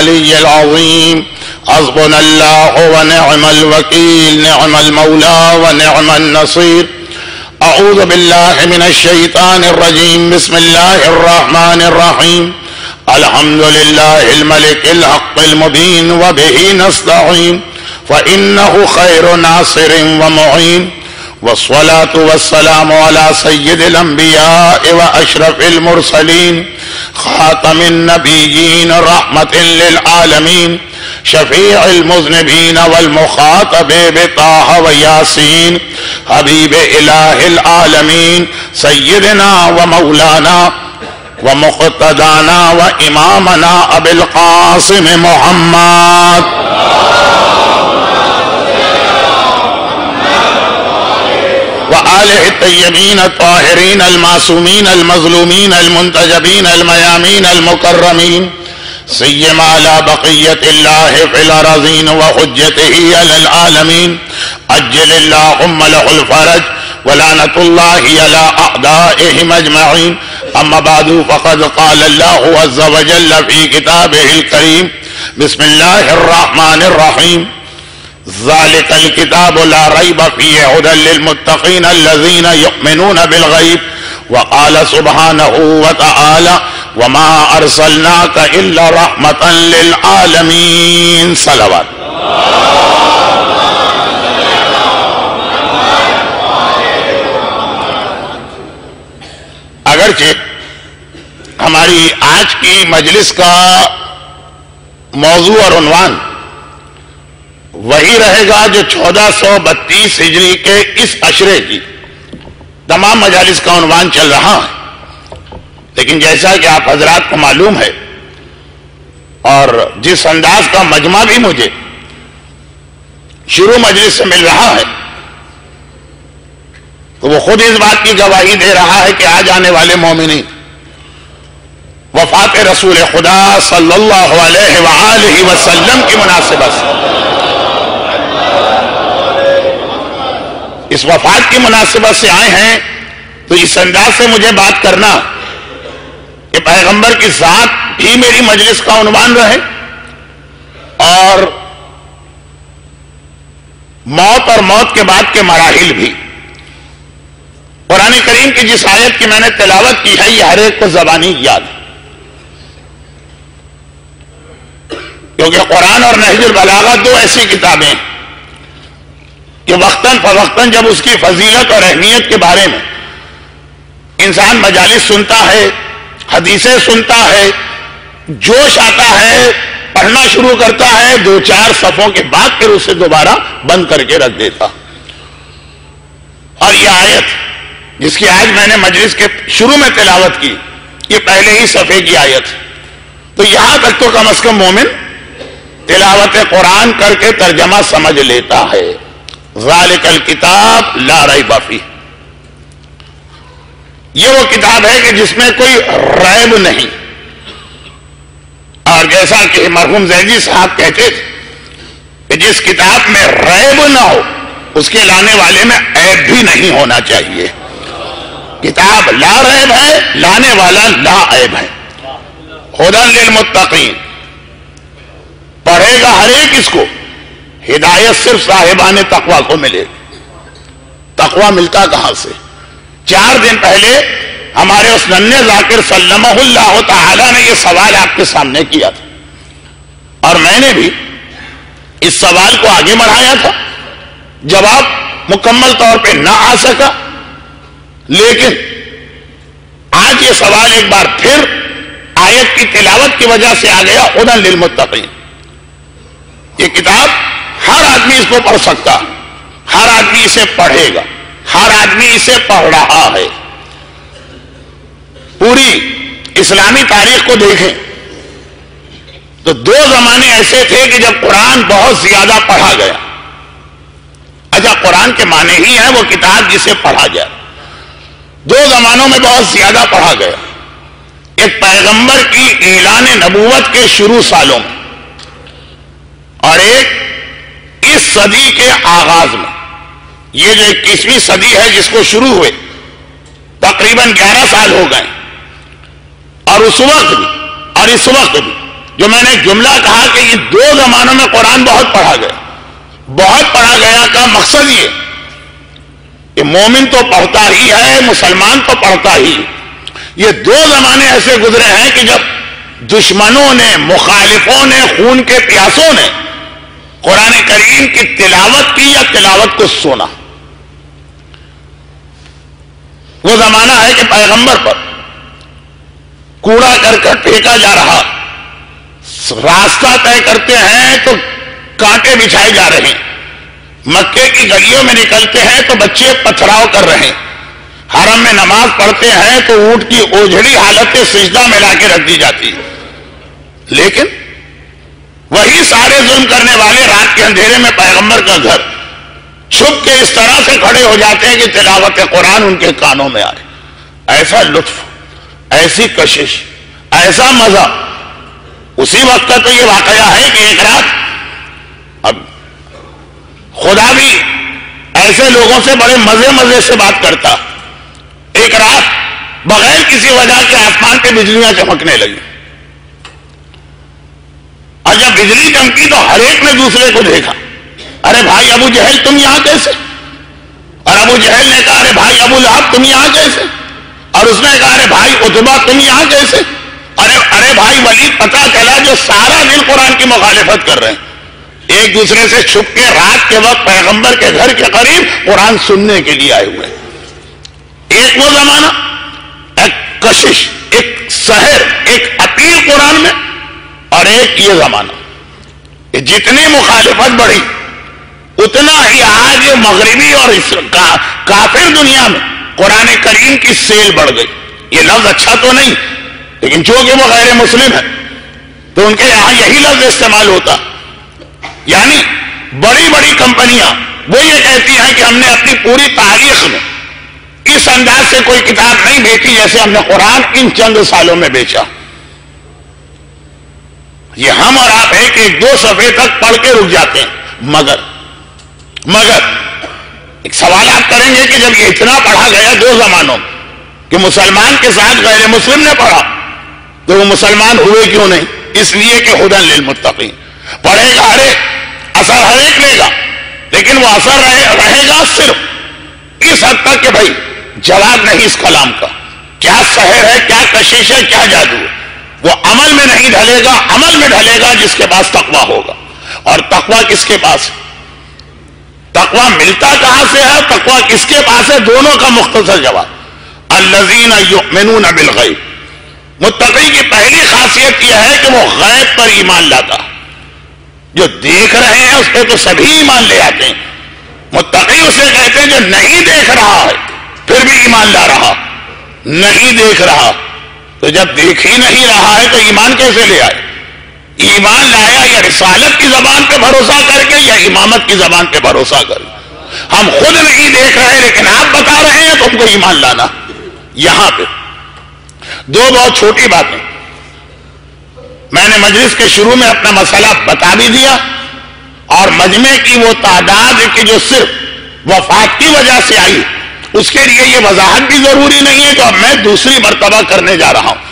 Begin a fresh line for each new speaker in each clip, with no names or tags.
العلي العظيم. حسبنا الله ونعم الوكيل، نعم المولى ونعم النصير. أعوذ بالله من الشيطان الرجيم. بسم الله الرحمن الرحيم. الحمد لله الملك الحق المبين وبه نستعين فإنه خير ناصر ومعين. والصلاة والسلام على سيد الأنبياء وأشرف المرسلين خاتم النبيين رحمة للعالمين شفيع المذنبين والمخاطب بطه وياسين حبيب إله العالمين سيدنا ومولانا ومقتدانا وإمامنا أبي القاسم محمد وآله الطيبين الطاهرين المعصومين المظلومين المنتجبين الميامين المكرمين سيما على بقية الله في الأراضين وحجته على العالمين. أجل اللهم له الفرج ولعنة الله على أعدائهم أجمعين. أما بعد فقد قال الله عز وجل في كتابه الكريم. بسم الله الرحمن الرحيم. ذلك الكتاب لا ريب فيه هدى للمتقين الذين يؤمنون بالغيب. وقال سبحانه وتعالى وما أرسلناك إلا رحمة للعالمين. صلوات. اگرچہ ہماری آج کی مجلس کا موضوع اور عنوان وہی رہے گا جو 1432 ہجری کے اس عشرے کی تمام مجالس کا عنوان چل رہا ہے، لیکن جیسا کہ آپ حضرات کو معلوم ہے اور جس انداز کا مجمع بھی مجھے شروع مجلس سے مل رہا ہے تو وہ خود اس بات کی گواہی دے رہا ہے کہ آج آنے والے مومنین وفات رسول خدا صلی اللہ علیہ وآلہ وسلم کی مناسبت سے، اس وفات کی مناسبت سے آئے ہیں، تو اس انداز سے مجھے بات کرنا کہ پیغمبر کی ذات بھی میری مجلس کا عنوان رہے اور موت اور موت کے بعد کے مراحل بھی. قرآن کریم کی جس آیت کی میں نے تلاوت کی ہے یہ ہر ایک کو زبانی یاد ہے، کیونکہ قرآن اور نہج البلاغہ دو ایسی کتابیں ہیں کہ وقتاً فوقتاً جب اس کی فضیلت اور اہمیت کے بارے میں انسان مجالس سنتا ہے، حدیثیں سنتا ہے، جوش آتا ہے، پڑھنا شروع کرتا ہے، 2-4 صفوں کے بعد پھر اسے دوبارہ بند کر کے رکھ دیتا. اور یہ آیت جس کی آج میں نے مجلس کے شروع میں تلاوت کی یہ پہلے ہی صفحے کی آیت ہے، تو یہاں تک تو کم از کم مومن تلاوت قرآن کر کے ترجمہ سمجھ لیتا ہے. ذالک الکتاب لا ریب فیہ، یہ وہ کتاب ہے کہ جس میں کوئی ریب نہیں. اور جیسا کہ مرحوم زیدی صاحب کہتے تھے کہ جس کتاب میں ریب نہ ہو اس کے لانے والے میں عیب بھی نہیں ہونا چاہیے. کتاب لا ریب ہے، لانے والا لا عیب ہے. ہدی للمتقین، پڑھے گا ہر ایک اس کو، ہدایت صرف صاحبان تقوی کو ملے گی. تقوی ملتا کہاں سے؟ 4 دن پہلے ہمارے اس ننھے ذاکر سلمہ اللہ تعالی نے یہ سوال آپ کے سامنے کیا تھا اور میں نے بھی اس سوال کو آگے بڑھایا تھا. جواب مکمل طور پہ نہ آ سکا، لیکن آج یہ سوال ایک بار پھر آیت کی تلاوت کی وجہ سے آ گیا. ہدی للمتقین، یہ کتاب ہر آدمی اس کو پڑھ سکتا، ہر آدمی اسے پڑھے گا، ہر آدمی اسے پڑھ رہا ہے. پوری اسلامی تاریخ کو دیکھیں تو 2 زمانے ایسے تھے کہ جب قرآن بہت زیادہ پڑھا گیا. اچھا، قرآن کے معنی ہی ہے وہ کتاب جسے پڑھا جائے. 2 زمانوں میں بہت زیادہ پڑھا گیا. ایک پیغمبر کی اعلان نبوت کے شروع سالوں میں اور ایک اس صدی کے آغاز میں. یہ جو 21ویں صدی ہے جس کو شروع ہوئے تقریباً 11 سال ہو گئے، اور اس وقت بھی اور اس وقت بھی جو میں نے جملہ کہا کہ یہ دو زمانوں میں قرآن بہت پڑھا گیا، بہت پڑھا گیا کا مقصد یہ کہ مومن تو پڑھتا ہی ہے، مسلمان تو پڑھتا ہی، یہ دو زمانے ایسے گزرے ہیں کہ جب دشمنوں نے، مخالفوں نے، خون کے پیاسوں نے قرآن کریم کی تلاوت کی یا تلاوت کو سنا۔ وہ زمانہ ہے کہ پیغمبر پر کوڑا کرکٹ پھینکا جا رہا، راستہ طے کرتے ہیں تو کانٹے بچھائے جا رہے ہیں، مکے کی گلیوں میں نکلتے ہیں تو بچے پتھراؤ کر رہے ہیں، حرم میں نماز پڑھتے ہیں تو اونٹ کی اوجھڑی حالت سجدہ میں لا کے رکھ دی جاتی ہے، لیکن وہی سارے ظلم کرنے والے رات کے اندھیرے میں پیغمبر کا گھر چھپ کے اس طرح سے کھڑے ہو جاتے ہیں کہ تلاوت قرآن ان کے کانوں میں آئے۔ ایسا لطف، ایسی کشش، ایسا مزہ۔ اسی وقت کا تو یہ واقعہ ہے کہ ایک رات اب خدا بھی ایسے لوگوں سے بڑے مزے سے بات کرتا، ایک رات بغیر کسی وجہ کے آسمان پہ بجلیاں چمکنے لگی، اور جب بجلی چمکی تو ہر ایک نے دوسرے کو دیکھا، ارے بھائی ابو جہل تم یہاں کیسے؟ اور ابو جہل نے کہا ارے بھائی ابو لہب تم یہاں کیسے؟ اور اس نے کہا ارے بھائی عتبہ تم یہاں کیسے؟ ارے بھائی ولید پتہ چلا جو سارا دن قرآن کی مخالفت کر رہے ہیں، ایک دوسرے سے چھپ کے رات کے وقت پیغمبر کے گھر کے قریب قرآن سننے کے لیے آئے ہوئے۔ ایک وہ زمانہ، ایک کشش، ایک سحر، ایک اپیل قرآن میں، اور ایک یہ زمانہ کہ جتنی مخالفت بڑھی اتنا ہی آج مغربی اور کافر دنیا میں قرآن کریم کی سیل بڑھ گئی۔ یہ لفظ اچھا تو نہیں، لیکن چونکہ وہ غیر مسلم ہے تو ان کے یہاں یہی لفظ استعمال ہوتا، یعنی بڑی بڑی کمپنیاں وہ یہ کہتی ہیں کہ ہم نے اپنی پوری تاریخ میں اس انداز سے کوئی کتاب نہیں بیچی جیسے ہم نے قرآن ان چند سالوں میں بیچا۔ یہ ہم اور آپ ایک ایک دو صفحے تک پڑھ کے رک جاتے ہیں، مگر ایک سوال آپ کریں گے کہ جب یہ اتنا پڑھا گیا دو زمانوں میں کہ مسلمان کے ساتھ غیر مسلم نے پڑھا تو وہ مسلمان ہوئے کیوں نہیں؟ اس لیے کہ ہدی للمتقین، پڑھے گا ہر ایک، اثر ہر ایک لے گا، لیکن وہ اثر رہے گا صرف اس حد تک کہ بھائی جواب نہیں اس کلام کا، کیا سحر ہے، کیا کشش ہے، کیا جادو ہے، وہ عمل میں نہیں ڈھلے گا۔ عمل میں ڈھلے گا جس کے پاس تقویٰ ہوگا، اور تقویٰ کس کے پاس ہے؟ تقویٰ ملتا کہاں سے ہے، تقویٰ کس کے پاس ہے؟ دونوں کا مختصر جواب، الذین یؤمنون بالغیب۔ متقی کی پہلی خاصیت یہ ہے کہ وہ غیب پر ایمان لاتا، جو دیکھ رہے ہیں اس پہ تو سبھی ایمان لے آتے ہیں، متقی اسے کہتے ہیں جو نہیں دیکھ رہا ہے پھر بھی ایمان لا رہا، نہیں دیکھ رہا تو جب دیکھ ہی نہیں رہا ہے تو ایمان کیسے لے آئے؟ ایمان لایا یا رسالت کی زبان پہ بھروسہ کر کے یا امامت کی زبان پہ بھروسہ کر کے؟ ہم خود نہیں دیکھ رہے لیکن آپ بتا رہے ہیں تو ہم کو ایمان لانا۔ یہاں پہ دو بہت چھوٹی باتیں، میں نے مجلس کے شروع میں اپنا مسئلہ بتا بھی دیا، اور مجمع کی وہ تعداد کہ جو صرف وفات کی وجہ سے آئی اس کے لیے یہ وضاحت بھی ضروری نہیں ہے، جو اب میں دوسری مرتبہ کرنے جا رہا ہوں،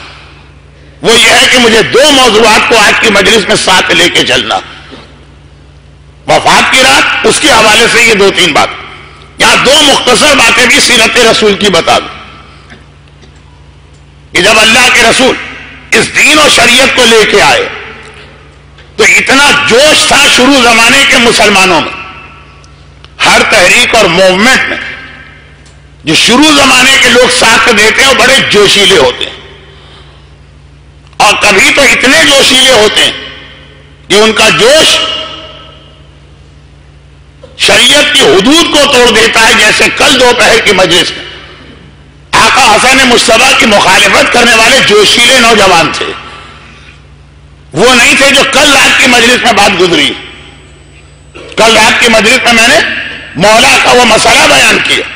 وہ یہ ہے کہ مجھے دو موضوعات کو آج کی مجلس میں ساتھ لے کے چلنا۔ وفات کی رات، اس کے حوالے سے یہ دو تین بات، یہاں دو مختصر باتیں بھی سیرت رسول کی بتا دوں کہ جب اللہ کے رسول اس دین و شریعت کو لے کے آئے تو اتنا جوش تھا شروع زمانے کے مسلمانوں میں، ہر تحریک اور موومنٹ میں جو شروع زمانے کے لوگ ساتھ دیتے ہیں وہ بڑے جوشیلے ہوتے ہیں، اور کبھی تو اتنے جوشیلے ہوتے ہیں کہ ان کا جوش شریعت کی حدود کو توڑ دیتا ہے۔ جیسے کل دوپہر کی مجلس میں آقا حسن مصطفیٰ کی مخالفت کرنے والے جوشیلے نوجوان تھے، وہ نہیں تھے جو کل رات کی مجلس میں بات گزری۔ کل رات کی مجلس میں میں نے مولا کا وہ مسئلہ بیان کیا،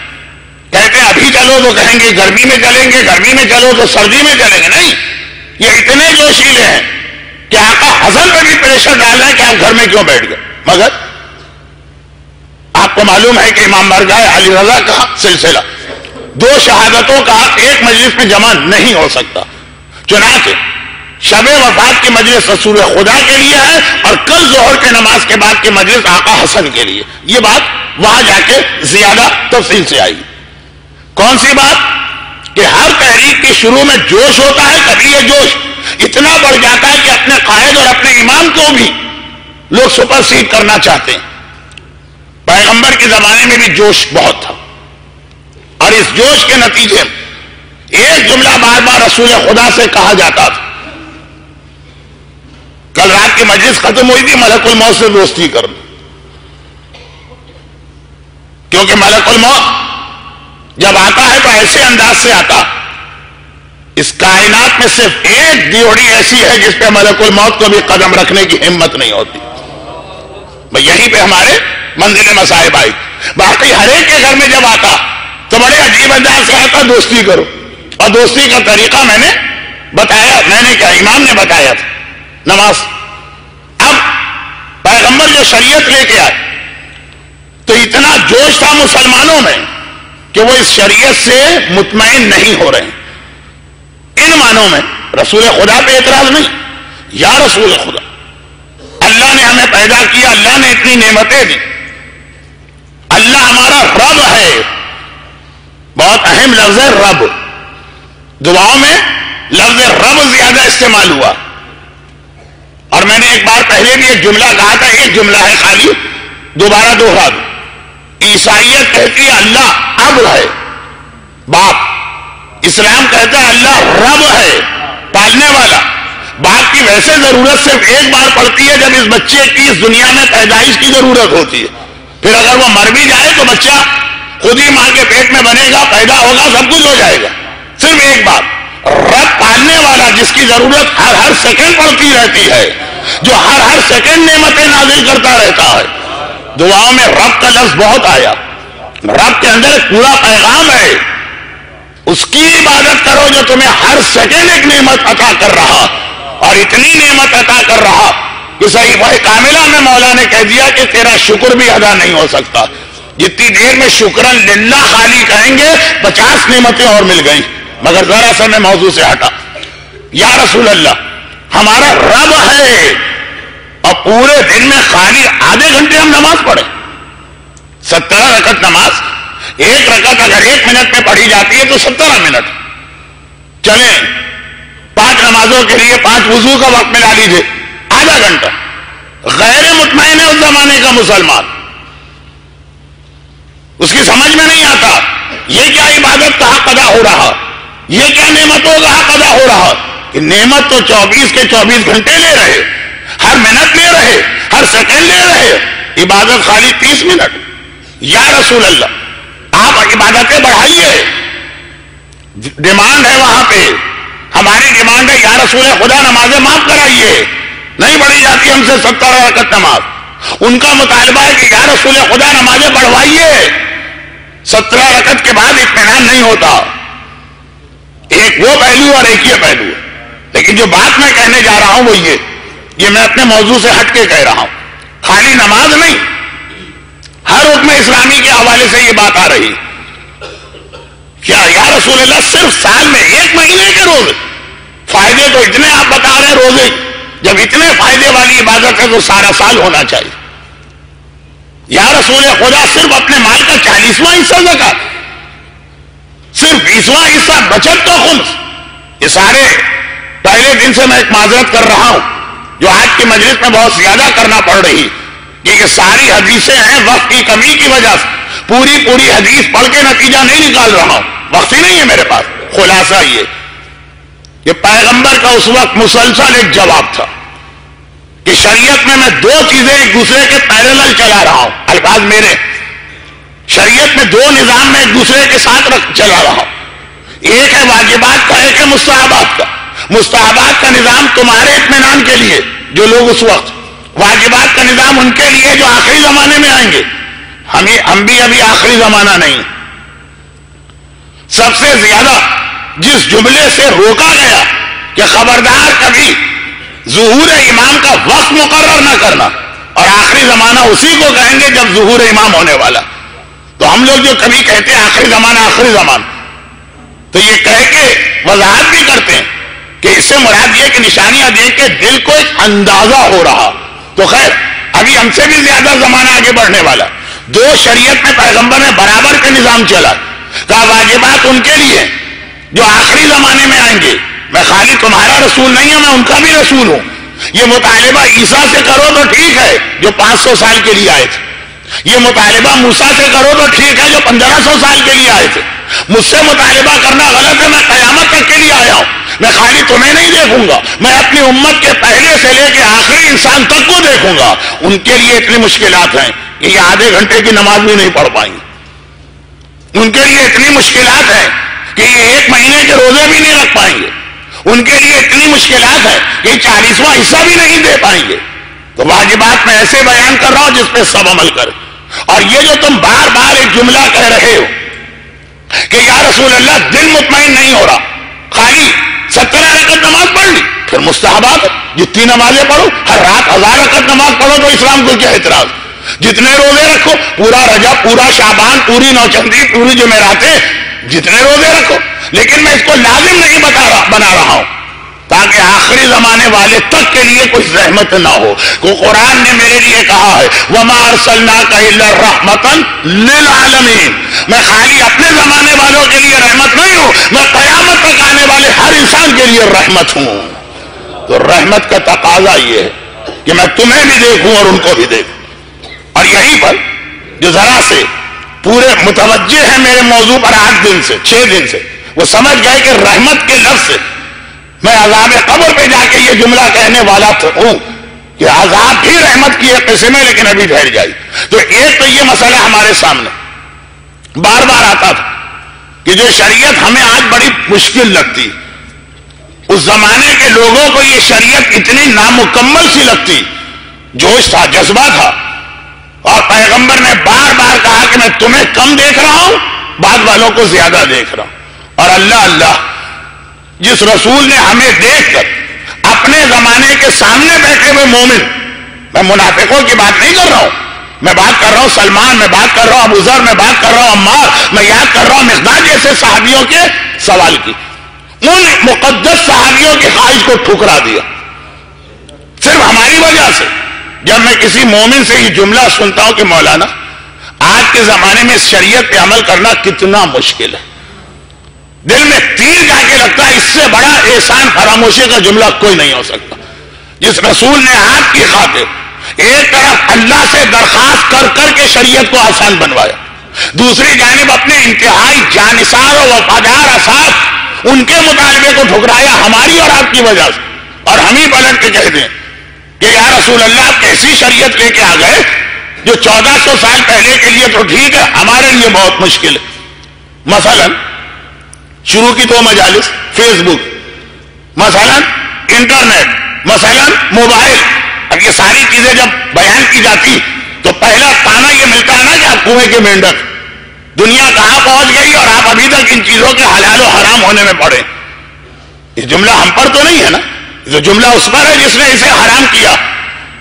کہتے ہیں ابھی چلو تو کہیں گے گرمی میں چلیں گے، گرمی میں چلو تو سردی میں چلیں گے، نہیں، یہ اتنے جوشیلے ہیں کہ آقا حسن پہ بھی پریشر ڈال رہے ہیں کہ آپ گھر میں کیوں بیٹھ گئے۔ مگر آپ کو معلوم ہے کہ امام بارگاہ علی رضا کا سلسلہ دو شہادتوں کا ایک مجلس میں جمع نہیں ہو سکتا، چنانچہ شب وفات کی مجلس رسول خدا کے لیے ہے اور کل ظہر کے نماز کے بعد کی مجلس آقا حسن کے لیے. یہ بات وہاں جا کے زیادہ تفصیل سے آئی. کون سی بات؟ کہ ہر تحریک کے شروع میں جوش ہوتا ہے. کبھی یہ جوش اتنا بڑھ جاتا ہے کہ اپنے قائد اور اپنے امام کو بھی لوگ سپر سیڈ کرنا چاہتے ہیں. پیغمبر کے زمانے میں بھی جوش بہت تھا اور اس جوش کے نتیجے میں ایک جملہ بار بار رسول خدا سے کہا جاتا تھا. کل رات کی مجلس ختم ہوئی تھی ملک الموت سے دوستی کرنا، کیونکہ ملک الموت جب آتا ہے تو ایسے انداز سے آتا. اس کائنات میں صرف ایک ڈیوڑی ایسی ہے جس پہ ملک الموت کو بھی قدم رکھنے کی ہمت نہیں ہوتی. یہیں پہ ہمارے منزل مصائب آئی. باقی ہر ایک کے گھر میں جب آتا تو بڑے عجیب انداز سے آتا دوستی کرو. اور دوستی کا طریقہ میں نے بتایا، میں نے کیا امام نے بتایا تھا، نماز. اب پیغمبر جو شریعت لے کے آئے تو اتنا جوش تھا مسلمانوں میں کہ وہ اس شریعت سے مطمئن نہیں ہو رہے. ان معنوں میں رسول خدا پہ اعتراض نہیں. یا رسول خدا، اللہ نے ہمیں پیدا کیا، اللہ نے اتنی نعمتیں دی، اللہ ہمارا رب ہے. بہت اہم لفظ ہے رب. دعاؤں میں لفظ رب زیادہ استعمال ہوا. اور میں نے ایک بار پہلے بھی ایک جملہ کہا تھا، ایک جملہ ہے خالی، دوبارہ دوہرا دوں. عیسائیت کہتی ہے اللہ اب ہے، باپ. اسلام کہتا ہے اللہ رب ہے، پالنے والا. باپ کی ویسے ضرورت صرف ایک بار پڑتی ہے جب اس بچے کی اس دنیا میں پیدائش کی ضرورت ہوتی ہے. پھر اگر وہ مر بھی جائے تو بچہ خود ہی ماں کے پیٹ میں بنے گا، پیدا ہوگا، سب کچھ ہو جائے گا. صرف ایک بات. رب پالنے والا جس کی ضرورت ہر سیکنڈ پڑتی رہتی ہے، جو ہر سیکنڈ نعمتیں نازل کرتا رہتا ہے. دعاؤں میں رب کا لفظ بہت آیا. رب کے اندر ایک پورا پیغام ہے. اس کی عبادت کرو جو تمہیں ہر سیکنڈ ایک نعمت عطا کر رہا، اور اتنی نعمت عطا کر رہا کہ صحیفہ کاملہ میں مولا نے کہہ دیا کہ تیرا شکر بھی ادا نہیں ہو سکتا. جتنی دیر میں شکرن للہ خالی کہیں گے 50 نعمتیں اور مل گئیں. مگر ذرا سا میں موضوع سے ہٹا. یا رسول اللہ ہمارا رب ہے اور پورے دن میں خالی آدھے گھنٹے ہم نماز پڑھیں. 17 رکعت نماز، ایک رکعت اگر 1 منٹ میں پڑھی جاتی ہے تو 17 منٹ. چلیں 5 نمازوں کے لیے 5 وضو کا وقت ملا لیجیے، آدھا گھنٹہ. غیر مطمئن ہے اس زمانے کا مسلمان، اس کی سمجھ میں نہیں آتا یہ کیا عبادت کا حق ادا ہو رہا، یہ کیا نعمتوں کا حق ادا ہو رہا. کہ نعمت تو 24 کے 24 گھنٹے لے رہے، ہر منٹ لے رہے، ہر سیکنڈ لے رہے. عبادت خالی 30 منٹ. یا رسول اللہ آپ عبادتیں بڑھائیے. ڈیمانڈ ہے وہاں پہ. ہماری ڈیمانڈ ہے یا رسول خدا نمازیں معاف کرائیے. نہیں پڑھی جاتی ہم سے 17 رکعت نماز. ان کا مطالبہ ہے کہ یا رسول خدا نمازیں بڑھوائیے. 17 رکعت کے بعد اطمینان نہیں ہوتا. ایک وہ پہلو اور ایک یہ پہلو ہے. لیکن جو بات میں کہنے جا رہا ہوں وہ یہ میں اپنے موضوع سے ہٹ کے کہہ رہا ہوں. خالی نماز نہیں، ہر حکم اسلامی کے حوالے سے یہ بات آ رہی. کیا یا رسول اللہ صرف سال میں 1 مہینے کے روزے؟ فائدے تو اتنے آپ بتا رہے ہیں روزے. جب اتنے فائدے والی عبادت ہے تو سارا سال ہونا چاہیے. یا رسول خدا صرف اپنے مال کا 40واں حصہ زکات، صرف 20واں حصہ بچت کا خمس. یہ سارے پہلے دن سے میں ایک معذرت کر رہا ہوں جو آج کی مجلس میں بہت زیادہ کرنا پڑ رہی، کہ یہ ساری حدیثیں ہیں وقت کی کمی کی وجہ سے. پوری حدیث پڑھ کے نتیجہ نہیں نکال رہا ہوں، وقت ہی نہیں ہے میرے پاس. خلاصہ یہ پیغمبر کا اس وقت مسلسل ایک جواب تھا کہ شریعت میں 2 چیزیں ایک دوسرے کے پیرالل چلا رہا ہوں. الفاظ میرے، شریعت میں 2 نظام میں ایک دوسرے کے ساتھ چلا رہا ہوں. ایک ہے واجبات کا، ایک ہے مستحبات کا. مستحبات کا نظام تمہارے اطمینان کے لیے جو لوگ اس وقت، واجبات کا نظام ان کے لیے جو آخری زمانے میں آئیں گے. ہم بھی ابھی آخری زمانہ نہیں. سب سے زیادہ جس جملے سے روکا گیا کہ خبردار کبھی ظہور امام کا وقت مقرر نہ کرنا، اور آخری زمانہ اسی کو کہیں گے جب ظہور امام ہونے والا. تو ہم لوگ جو کبھی کہتے ہیں آخری زمانہ، تو یہ کہہ کے وضاحت بھی کرتے ہیں کہ اس سے مراد یہ کہ نشانیاں دیکھ کے دل کو ایک اندازہ ہو رہا. تو خیر ابھی ہم سے بھی زیادہ زمانہ آگے بڑھنے والا. دو شریعت میں پیغمبر نے برابر کا نظام چلا. کہا واجبات ان کے لیے جو آخری زمانے میں آئیں گے. میں خالی تمہارا رسول نہیں ہوں، میں ان کا بھی رسول ہوں. یہ مطالبہ عیسیٰ سے کرو تو ٹھیک ہے جو 500 سال کے لیے آئے تھے. یہ مطالبہ موسیٰ سے کرو تو ٹھیک ہے جو 1500 سال کے لیے آئے تھے. مجھ سے مطالبہ کرنا غلط ہے. میں قیامت تک کے لیے آیا ہوں. میں خالی تمہیں نہیں دیکھوں گا، میں اپنی امت کے پہلے سے لے کے آخری انسان تک کو دیکھوں گا. ان کے لیے اتنی مشکلات ہیں کہ یہ آدھے گھنٹے کی نماز بھی نہیں پڑھ پائیں گے. ان کے لیے اتنی مشکلات ہیں کہ یہ 1 مہینے کے روزے بھی نہیں رکھ پائیں گے. ان کے لیے اتنی مشکلات ہے کہ 40واں حصہ بھی نہیں دے پائیں گے. تو واجبات میں ایسے بیان کر رہا ہوں جس پہ سب عمل کرے. اور یہ جو تم بار بار ایک جملہ کہہ رہے ہو کہ یا رسول اللہ دل مطمئن نہیں ہو رہا، خالی 70 رکعت نماز پڑھ لی، پھر مستحبات جتنی نمازیں پڑھو، ہر رات 1000 رکعت نماز پڑھو تو اسلام کو کیا اعتراض؟ جتنے روزے رکھو، پورا رجب، پورا شعبان، پوری نوچندی، پوری جمعراتیں، جتنے روزے رکھو. لیکن میں اس کو لازم نہیں بنا رہا ہوں تاکہ آخری زمانے والے تک کے لیے کوئی زحمت نہ ہو. کو قرآن نے میرے لیے کہا ہے وَمَا أَرْسَلْنَاكَ إِلَّا رَحْمَةً لِّلْعَالَمِينَ. میں خالی اپنے زمانے والوں کے لیے رحمت نہیں ہوں، میں قیامت تک آنے والے ہر انسان کے لیے رحمت ہوں. تو رحمت کا تقاضا یہ ہے کہ میں تمہیں بھی دیکھوں اور ان کو بھی دیکھوں. اور یہیں پر جو ذرا سے پورے متوجہ ہیں میرے موضوع پر 8 دن سے 6 دن سے، وہ سمجھ گئے کہ رحمت کے لفظ سے میں عذاب قبر پہ جا کے یہ جملہ کہنے والا ہوں کہ عذاب بھی رحمت کی ایک قسم ہے، لیکن ابھی ٹھہر جائے. تو ایک تو یہ مسئلہ ہمارے سامنے بار بار آتا تھا کہ جو شریعت ہمیں آج بڑی مشکل لگتی، اس زمانے کے لوگوں کو یہ شریعت اتنی نامکمل سی لگتی. جوش تھا، جذبہ تھا، اور پیغمبر نے بار بار کہا کہ میں تمہیں کم دیکھ رہا ہوں، بعد والوں کو زیادہ دیکھ رہا ہوں. اور اللہ اللہ، جس رسول نے ہمیں دیکھ کر اپنے زمانے کے سامنے بیٹھے ہوئے مومن، میں منافقوں کی بات نہیں کر رہا ہوں، میں بات کر رہا ہوں سلمان، میں بات کر رہا ہوں ابو ذر، میں بات کر رہا ہوں عمار، میں یاد کر رہا ہوں مقداد جیسے صحابیوں کے سوال کی. ان مقدس صحابیوں کی خواہش کو ٹھکرا دیا صرف ہماری وجہ سے. جب میں کسی مومن سے یہ جملہ سنتا ہوں کہ مولانا آج کے زمانے میں شریعت پہ عمل کرنا کتنا مشکل ہے، دل میں تیر جا کے لگتا ہے اس سے بڑا احسان فراموشی کا جملہ کوئی نہیں ہو سکتا. جس رسول نے آپ کی خاطر ایک طرف اللہ سے درخواست کر کر کے شریعت کو آسان بنوایا، دوسری جانب اپنے انتہائی جانثار و وفادار اصحاب ان کے مطالبے کو ٹھکرایا ہماری اور آپ کی وجہ سے. اور ہم ہی پلٹ کے کہہ دیں کہ یا رسول اللہ آپ کیسی شریعت لے کے آ گئے جو 1400 سال پہلے کے لیے تو ٹھیک ہے، ہمارے لیے بہت مشکل ہے. مثلا شروع کی 2 مجالس، فیس بک، مثلا انٹرنیٹ، مثلا موبائل. اب یہ ساری چیزیں جب بیان کی جاتی تو پہلا تانا یہ ملتا ہے نا کہ آپ کنویں کے مینڈک، دنیا کہاں پہنچ گئی اور آپ ابھی تک ان چیزوں کے حلال و حرام ہونے میں پڑے. یہ جملہ ہم پر تو نہیں ہے نا، یہ جملہ اس پر ہے جس نے اسے حرام کیا.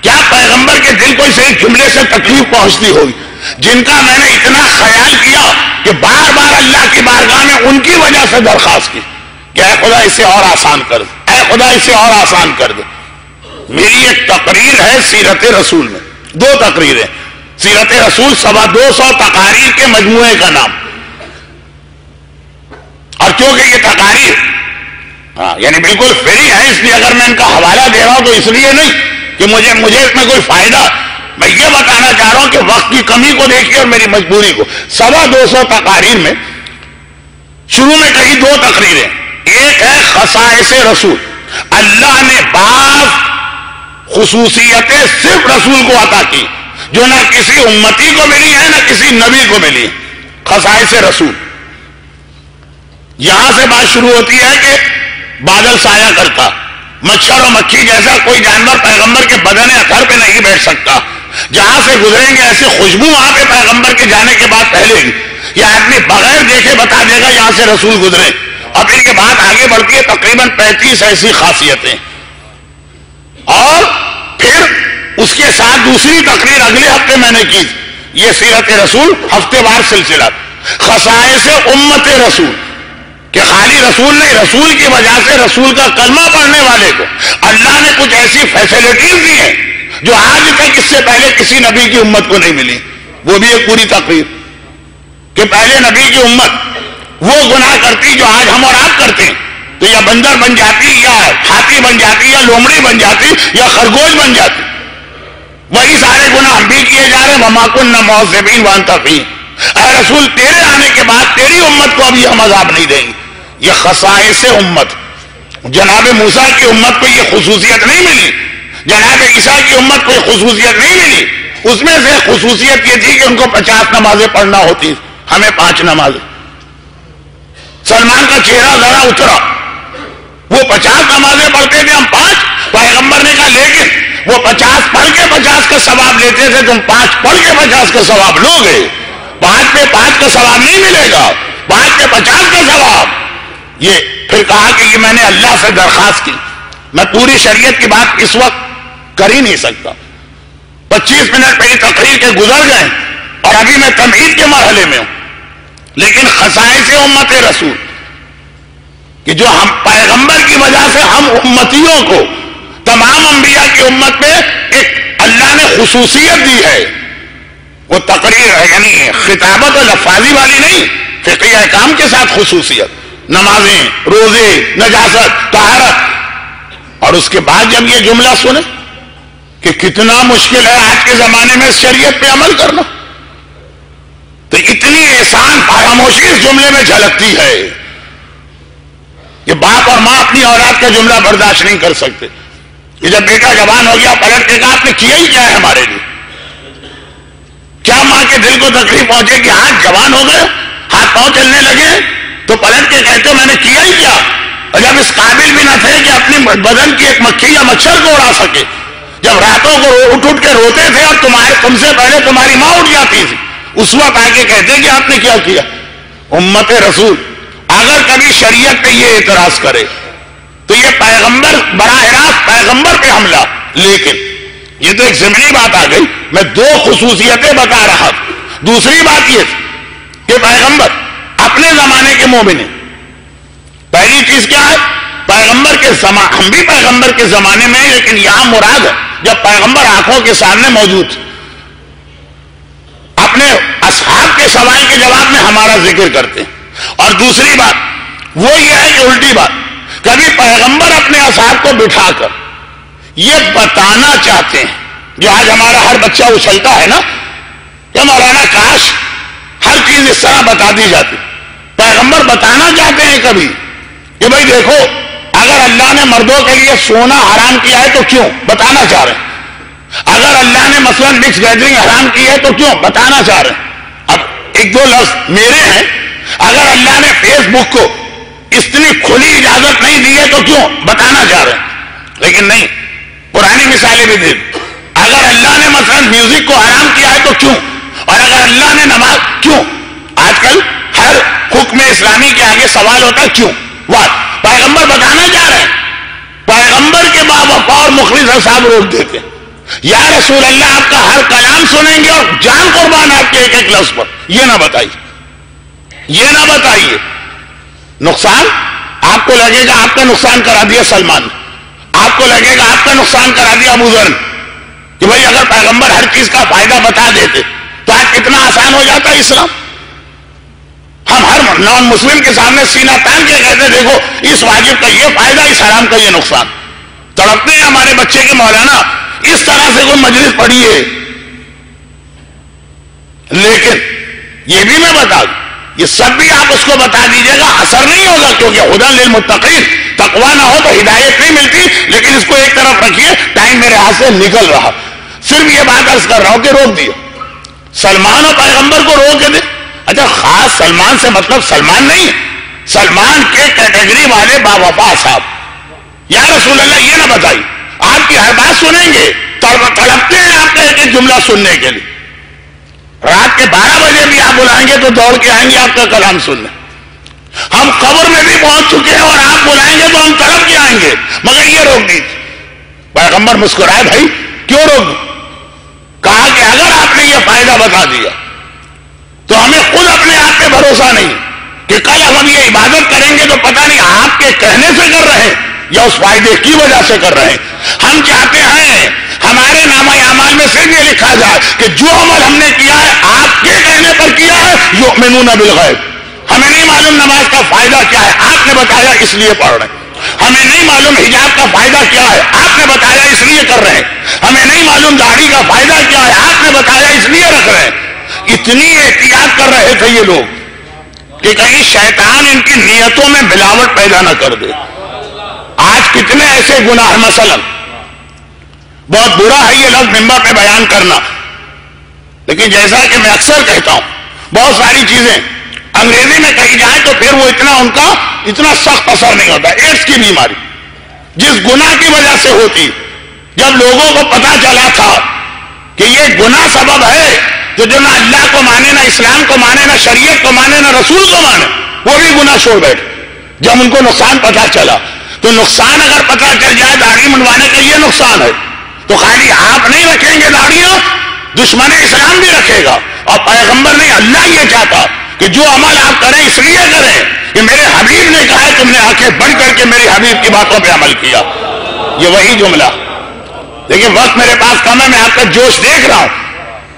کیا پیغمبر کے دل کو اس ایک جملے سے تکلیف پہنچتی ہوگی، جن کا میں نے اتنا خیال کیا کہ بار بار اللہ کی بارگاہ میں ان کی وجہ سے درخواست کی کہ اے خدا اسے اور آسان کر دے، اے خدا اسے اور آسان کر دے. میری ایک تقریر ہے سیرت رسول میں، 2 تقریریں، سیرت رسول 225 تقاریر کے مجموعے کا نام. اور چونکہ یہ تقاریر یعنی بالکل فری ہے، اس لیے اگر میں ان کا حوالہ دے رہا ہوں تو اس لیے نہیں کہ مجھے اس میں کوئی فائدہ، میں یہ بتانا چاہ رہا ہوں کہ وقت کی کمی کو دیکھیے اور میری مجبوری کو. 225 تقاریر میں شروع میں کہی 2 تقریریں. ایک ہے خصائص رسول، اللہ نے بعض خصوصیتیں صرف رسول کو عطا کی جو نہ کسی امتی کو ملی ہے نہ کسی نبی کو ملی ہے. خصائص رسول، یہاں سے بات شروع ہوتی ہے کہ بادل سایہ کرتا، مچھر و مکھی جیسا کوئی جانور پیغمبر کے بدن اثر پہ نہیں بیٹھ سکتا، جہاں سے گزریں گے ایسی خوشبو وہاں پہ پیغمبر کے جانے کے بعد پھیلے گی. یہ آدمی بغیر دیکھے بتا دے گا یہاں سے رسول گزرے. اور پھر یہ بات آگے بڑھتی ہے، تقریباً 35 ایسی خاصیتیں. اور پھر اس کے ساتھ دوسری تقریر اگلے ہفتے میں نے کی، یہ سیرت رسول ہفتے وار سلسلہ، خصائص امت رسول. کہ خالی رسول نہیں، رسول کی وجہ سے رسول کا کلمہ پڑھنے والے کو اللہ نے کچھ ایسی فیسلٹیز دی ہیں جو آج تک اس سے پہلے کسی نبی کی امت کو نہیں ملی. وہ بھی ایک پوری تقریر کہ پہلے نبی کی امت وہ گناہ کرتی جو آج ہم اور آپ کرتے ہیں تو یا بندر بن جاتی یا ہاتھی بن جاتی یا لومڑی بن جاتی یا خرگوش بن جاتی. وہی سارے گناہ ہم بھی کیے جا رہے ہیں. وما كنا معذبين وانت فيهم. اے رسول تیرے آنے کے بعد تیری امت کو ابھی ہم عذاب نہیں دیں گے. یہ خصائص امت. جناب موسیٰ کی امت کو یہ خصوصیت نہیں ملی، جناب عیسیٰ کی امت کو یہ خصوصیت نہیں ملی. اس میں سے خصوصیت یہ تھی کہ ان کو 50 نمازیں پڑھنا ہوتی، ہمیں 5 نمازیں. سلمان کا چہرہ ذرا اترا، وہ 50 نمازیں پڑھتے تھے، ہم 5. پیغمبر نے کہا لیکن وہ 50 پڑھ کے 50 کا ثواب لیتے تھے، تم 5 پڑھ کے 50 کا ثواب لو گے. 5 پہ 5 کا ثواب نہیں ملے گا، 5 پہ 50 کا ثواب. یہ پھر کہا کہ یہ میں نے اللہ سے درخواست کی. میں پوری شریعت کی بات اس وقت کر ہی نہیں سکتا. 25 منٹ میری تقریر کے گزر گئے اور ابھی میں تمہید کے مرحلے میں ہوں. لیکن خصائص امت رسول کہ جو ہم پیغمبر کی وجہ سے ہم امتیوں کو تمام انبیاء کی امت میں ایک اللہ نے خصوصیت دی ہے. وہ تقریر ہے، یعنی خطابت و لفاظی والی نہیں، فقہی احکام کے ساتھ خصوصیت. نمازیں، روزے، نجاست، طہارت. اور اس کے بعد جب یہ جملہ سنے کہ کتنا مشکل ہے آج کے زمانے میں اس شریعت پہ عمل کرنا، تو اتنی احسان فراموشی اس جملے میں جھلکتی ہے. یہ باپ اور ماں اپنی اولاد کا جملہ برداشت نہیں کر سکتے. یہ جب بیٹا جوان ہو گیا پلٹ کے کہا آپ نے کیا ہی کیا ہے ہمارے لیے. کیا ماں کے دل کو تکلیف پہنچے کہ ہاتھ جوان ہو گئے، ہاتھ پاؤں چلنے لگے تو پلٹ کے کہتے ہو میں نے کیا ہی کیا. اور جب اس قابل بھی نہ تھے کہ اپنی بدن کی ایک مکھی یا مچھر کو اڑا سکے، جب راتوں کو اٹھ کے روتے تھے اور تم سے پہلے تمہاری ماں اٹھ جاتی تھی، اس وقت آ کے کہتے کہ آپ نے کیا کیا. امت رسول اگر کبھی شریعت پہ یہ اعتراض کرے تو یہ پیغمبر براہ راست پیغمبر پہ حملہ. لیکن یہ تو ایک ضمنی بات آ گئی. میں 2 خصوصیتیں بتا رہا تھا. دوسری بات یہ کہ پیغمبر اپنے زمانے کے مومن ہیں. پہلی چیز کیا ہے، پیغمبر کے ہم بھی پیغمبر کے زمانے میں، لیکن یہاں مراد ہے جب پیغمبر آنکھوں کے سامنے موجود تھے، اپنے اصحاب کے سوال کے جواب میں ہمارا ذکر کرتے ہیں. اور دوسری بات وہ یہ ہے کہ الٹی بات، کبھی پیغمبر اپنے اصحاب کو بٹھا کر یہ بتانا چاہتے ہیں، جو آج ہمارا ہر بچہ اچھلتا ہے نا کہ مولانا کاش ہر چیز اس طرح بتا دی جاتی. پیغمبر بتانا چاہتے ہیں کبھی کہ بھائی دیکھو اگر اللہ نے مردوں کے لیے سونا حرام کیا ہے تو کیوں، بتانا چاہ رہے ہیں. اگر اللہ نے مثلا مکس گیدرنگ حرام کی ہے تو کیوں، بتانا چاہ رہے ہیں. اب 1-2 لفظ میرے ہیں، اگر اللہ نے فیس بک کو اتنی کھلی اجازت نہیں دی ہے تو کیوں، بتانا چاہ رہے ہیں. لیکن نہیں، پرانی مثالیں بھی دے. اگر اللہ نے مثلا میوزک کو حرام کیا ہے تو کیوں، اور اگر اللہ نے نماز کیوں. آج کل ہر حکم اسلامی کے آگے سوال ہوتا ہے کیوں. بات پیغمبر بتانا چاہ رہے ہیں. پیغمبر کے باوفا اور مخلص اصحاب روک دیتے ہیں، یا رسول اللہ آپ کا ہر کلام سنیں گے اور جان قربان آپ کے ایک لفظ پر. یہ نہ بتائیے، یہ نہ بتائیے. نقصان آپ کو لگے گا آپ کا نقصان کرا دیا سلمان، آپ کو لگے گا آپ کا نقصان کرا دیا ابو ذر، کہ بھائی اگر پیغمبر ہر چیز کا فائدہ بتا دیتے تو آج کتنا آسان ہو جاتا ہے اسلام. ہم ہر نان مسلم کے سامنے سینہ تان کے کہتے دیکھو اس واجب کا یہ فائدہ، اس حرام کا یہ نقصان. تڑپتے ہیں ہمارے بچے کے مولانا اس طرح سے کوئی مجلس پڑھی ہے. لیکن یہ بھی میں بتا دوں، یہ سب بھی آپ اس کو بتا دیجیے گا، اثر نہیں ہوگا، کیونکہ ہدی للمتقین، تقویٰ نہ ہو تو ہدایت نہیں ملتی. لیکن اس کو ایک طرف رکھیے، ٹائم میرے ہاتھ سے نکل رہا. صرف یہ بات عرض کر رہا ہوں کہ روک دیا سلمان اور پیغمبر کو روک دے. اچھا خاص سلمان سے مطلب سلمان نہیں ہے، سلمان کے کیٹیگری والے باوفا صاحب. یا رسول اللہ یہ نہ بتائیے، آپ کی ہر بات سنیں گے، تڑپتے ہیں آپ کا ایک ایک جملہ سننے کے لیے. رات کے 12 بجے بھی آپ بلائیں گے تو دوڑ کے آئیں گے آپ کا کلام سننے. ہم قبر میں بھی پہنچ چکے ہیں اور آپ بلائیں گے تو ہم تڑپ کے آئیں گے، مگر یہ روک دی. پیغمبر مسکرائے، بھائی کیوں روک؟ کہا کہ اگر آپ نے یہ فائدہ بتا دیا تو ہمیں خود اپنے آپ پہ بھروسہ نہیں کہ کل ہم یہ عبادت کریں گے تو کر رہے ہیں یا اس فائدے کی وجہ سے کر رہے ہیں. ہم چاہتے ہیں ہمارے نامہ اعمال میں صرف یہ لکھا جائے کہ جو عمل ہم نے کیا ہے آپ کے کہنے پر کیا ہے, یؤمنون بالغیب. ہمیں نہیں معلوم نماز کا فائدہ کیا ہے, آپ نے بتایا اس لیے پڑھ رہے ہیں. ہمیں نہیں معلوم حجاب کا فائدہ کیا ہے, آپ نے بتایا اس لیے کر رہے ہیں. ہمیں نہیں معلوم داڑھی کا فائدہ کیا ہے, آپ نے بتایا اس لیے رکھ رہے ہیں. اتنی احتیاط کر رہے تھے یہ لوگ کہ کہیں شیطان ان کی نیتوں میں ملاوٹ پیدا نہ کر دے. آج کتنے ایسے گناہ, مثلا بہت برا ہے یہ لفظ ممبر پہ بیان کرنا, لیکن جیسا کہ میں اکثر کہتا ہوں بہت ساری چیزیں انگریزی میں کہی جائیں تو پھر وہ ان کا اتنا سخت اثر نہیں ہوتا. ایڈس کی بیماری جس گناہ کی وجہ سے ہوتی, جب لوگوں کو پتا چلا تھا کہ یہ گناہ سبب ہے تو جو نہ اللہ کو مانے, نہ اسلام کو مانے, نہ شریعت کو مانے, نہ رسول کو مانے, وہ بھی گناہ چھوڑ بیٹھے. جب ان کو نقصان پتا چلا تو نقصان اگر پتا چل جائے داڑھی منڈوانے کا یہ نقصان ہے تو خالی آپ نہیں رکھیں گے داڑھیاں, دشمن اسلام بھی رکھے گا. اور پیغمبر نہیں, اللہ یہ چاہتا کہ جو عمل آپ کریں اس لیے کریں کہ میرے حبیب نے کہا ہے, تم نے آنکھیں بند کر کے میرے حبیب کی باتوں پہ عمل کیا. یہ وہی جملہ. لیکن وقت میرے پاس کم ہے, میں آپ کا جوش دیکھ رہا ہوں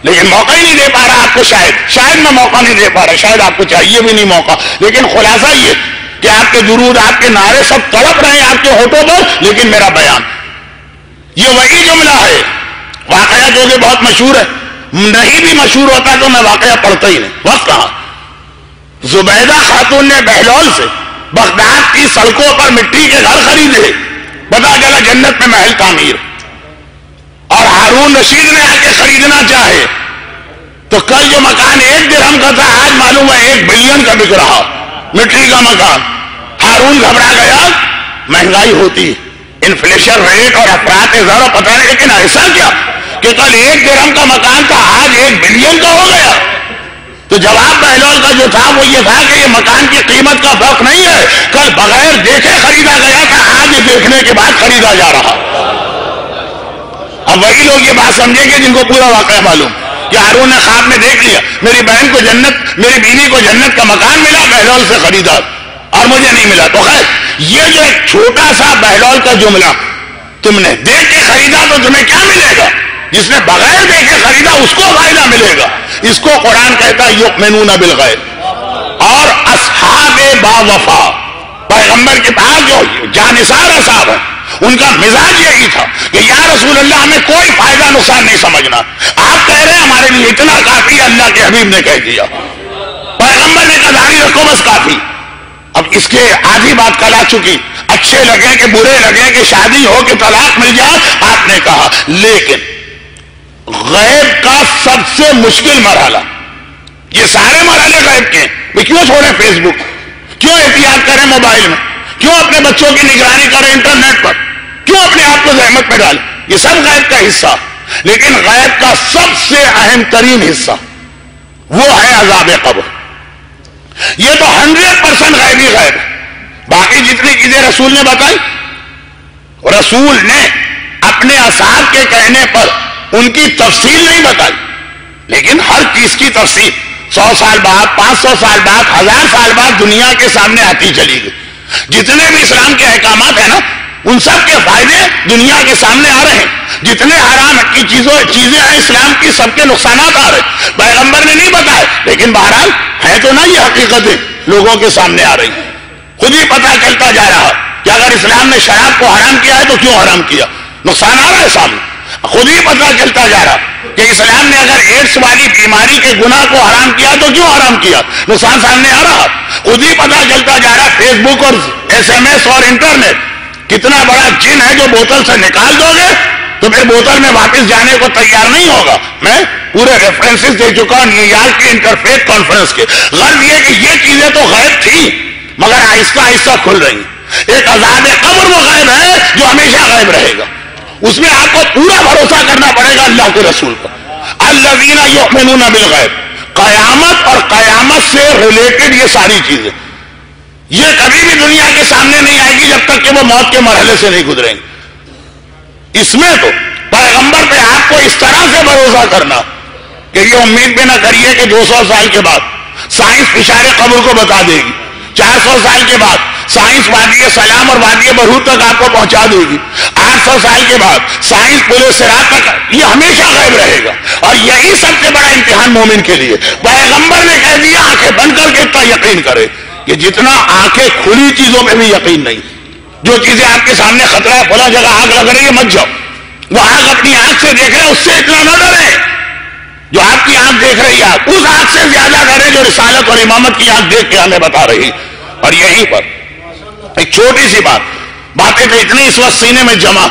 لیکن موقع ہی نہیں دے پا رہا آپ کو. شاید میں موقع نہیں دے پا رہا, شاید آپ کو چاہیے بھی نہیں موقع. لیکن خلاصہ یہ کہ آپ کے درود, آپ کے نعرے سب تڑپ رہے ہیں آپ کے ہونٹوں پر, لیکن میرا بیان یہ وہی جملہ ہے. واقعہ جو کہ بہت مشہور ہے, نہیں بھی مشہور ہوتا تو میں واقعہ پڑھتا ہی نہیں. وقت کہاں, زبیدہ خاتون نے بہلول سے بغداد کی سڑکوں پر مٹی کے گھر خریدے, پتا چلا جنت میں محل تعمیر. اور ہارون رشید نے آ کے خریدنا چاہے تو کل جو مکان 1 درہم کا تھا آج معلوم ہے 1 بلین کا بک رہا, مٹی کا مکان. ہارون گھبرا گیا, مہنگائی ہوتی, انفلیشن ریٹ اور افراط زر پتہ نہیں, لیکن ایسا کیا کہ کل 1 درہم کا مکان تھا آج 1 بلین کا ہو گیا. تو جواب بہلول کا جو تھا وہ یہ تھا کہ یہ مکان کی قیمت کا فرق نہیں ہے, کل بغیر دیکھے خریدا گیا تھا, آج یہ دیکھنے کے بعد خریدا جا رہا. اب وہی لوگ یہ بات سمجھیں گے جن کو پورا واقعہ معلوم کہ ہارون نے خواب میں دیکھ لیا میری بہن کو جنت, میری بیوی کو جنت کا مکان ملا, بہلول سے خریدا اور مجھے نہیں ملا. تو خیر یہ جو ایک چھوٹا سا بہلول کا جملہ, تم نے دیکھ کے خریدا تو تمہیں کیا ملے گا, جس نے بغیر دیکھے خریدا اس کو فائدہ ملے گا. اس کو قرآن کہتا ہے یؤمنون بالغیب. اور اصحاب باوفا, پیغمبر کے پاس جو جانثار اصحاب ہیں ان کا مزاج یہی تھا کہ یا رسول اللہ ہمیں کوئی فائدہ نقصان نہیں سمجھنا, آپ کہہ رہے ہیں ہمارے لیے اتنا کافی ہے, اللہ کے حبیب نے کہہ دیا, پیغمبر نے کہا داڑھی رکھو بس کافی. اب اس کے آدھی بات کل آ چکی, اچھے لگے کہ برے لگے کہ شادی ہو کہ طلاق مل جائے, آپ نے کہا. لیکن غیب کا سب سے مشکل مرحلہ, یہ سارے مرحلے غیب کے ہیں, کیوں چھوڑیں فیس بک, کیوں احتیاط کریں موبائل میں, کیوں اپنے بچوں کی نگرانی کریں انٹرنیٹ پر, کیوں اپنے آپ کو زحمت میں ڈالیں, یہ سب غیب کا حصہ. لیکن غیب کا سب سے اہم ترین حصہ وہ ہے عذاب قبر. یہ تو 100% غیبی غیب ہے. باقی جتنی چیزیں رسول نے بتائی, رسول نے اپنے اصحاب کے کہنے پر ان کی تفصیل نہیں بتائی, لیکن ہر چیز کی تفصیل 100 سال بعد, 500 سال بعد, 1000 سال بعد دنیا کے سامنے آتی چلی گئی. جتنے بھی اسلام کے احکامات ہیں نا ان سب کے فائدے دنیا کے سامنے آ رہے ہیں. جتنے حرام کی چیزیں ہیں اسلام کی, سب کے نقصانات آ رہے ہیں. پیغمبر نے نہیں بتایا, لیکن بہرحال ہے تو نہ یہ حقیقتیں لوگوں کے سامنے آ رہی. خود ہی پتہ چلتا جا رہا کہ اگر اسلام نے شراب کو حرام کیا ہے تو کیوں حرام کیا, نقصان آ رہا ہے سامنے. خود ہی پتہ چلتا جا رہا کہ اسلام نے اگر ایڈس والی بیماری کے گناہ کو حرام کیا تو کیوں حرام کیا, نقصان سامنے آ رہا. خود ہی پتہ چلتا جا رہا فیس بک اور SMS اور انٹرنیٹ کتنا بڑا جن ہے, جو بوتل سے نکال دو گے تو پھر بوتل میں واپس جانے کو تیار نہیں ہوگا. میں پورے ریفرنسز دے چکا ہوں نیو یارک کے انٹرفیتھ کانفرنس کے. غرض یہ کہ یہ چیزیں تو غیب تھی مگر آہستہ آہستہ کھل رہی ہیں. ایک عذاب قبر وہ غیب ہے جو ہمیشہ غیب رہے گا, اس میں آپ کو پورا بھروسہ کرنا پڑے گا اللہ کے رسول پر. الذین یؤمنون بالغیب, قیامت اور قیامت سے ریلیٹڈ یہ ساری چیزیں یہ کبھی بھی دنیا کے سامنے نہیں آئے گی جب تک کہ وہ موت کے مرحلے سے نہیں گزریں گے. اس میں تو پیغمبر پہ آپ کو اس طرح سے بھروسہ کرنا کہ یہ امید بھی نہ کریے کہ 200 سال کے بعد سائنس اشارے قبر کو بتا دے گی, 400 سال کے بعد سائنس وادی سلام اور وادی برہوت تک آپ کو پہنچا دے گی. 800 سال کے بعد سائنس پورے صراط تک، یہ ہمیشہ غائب رہے گا. اور یہی سب سے بڑا امتحان مومن کے لیے. پیغمبر نے کہہ دیا آنکھیں بند کر کے اتنا یقین کرے کہ جتنا آنکھیں کھلی چیزوں پہ بھی یقین نہیں. جو چیزیں آپ کے سامنے خطرہ ہے، فلاں جگہ آگ لگ رہی ہے مت جاؤ، وہ آگ اپنی آنکھ سے دیکھ رہے ہیں، اس سے اتنا نہ ڈرے. جو آپ کی آنکھ دیکھ رہی ہے اس آنکھ سے زیادہ ڈرے جو رسالت اور امامت کی آنکھ دیکھ کے ہمیں بتا رہی. اور یہیں پر ایک چھوٹی سی باتیں تو اتنی اس وقت سینے میں جمع،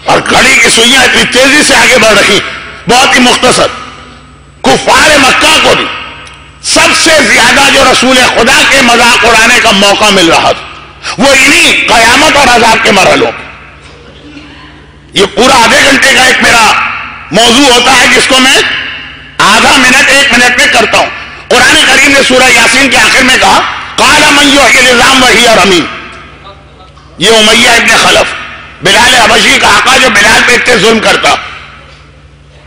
اور گھڑی کی سوئیاں اتنی تیزی سے آگے بڑھ رہی. بہت ہی مختصر. کفار مکہ کو بھی سب سے زیادہ جو رسول خدا کے مذاق اڑانے کا موقع مل رہا تھا وہ انہی قیامت اور عذاب کے مرحلوں. یہ پورا آدھے گھنٹے کا ایک میرا موضوع ہوتا ہے جس کو میں آدھا منٹ 1 منٹ میں کرتا ہوں. قرآن کریم نے سورہ یاسین کے آخر میں کہا قال من یحیی العظام وہی رمیم. یہ امیہ ابن خلف بلال حبشی کا آقا جو بلال پہ اتنے ظلم کرتا،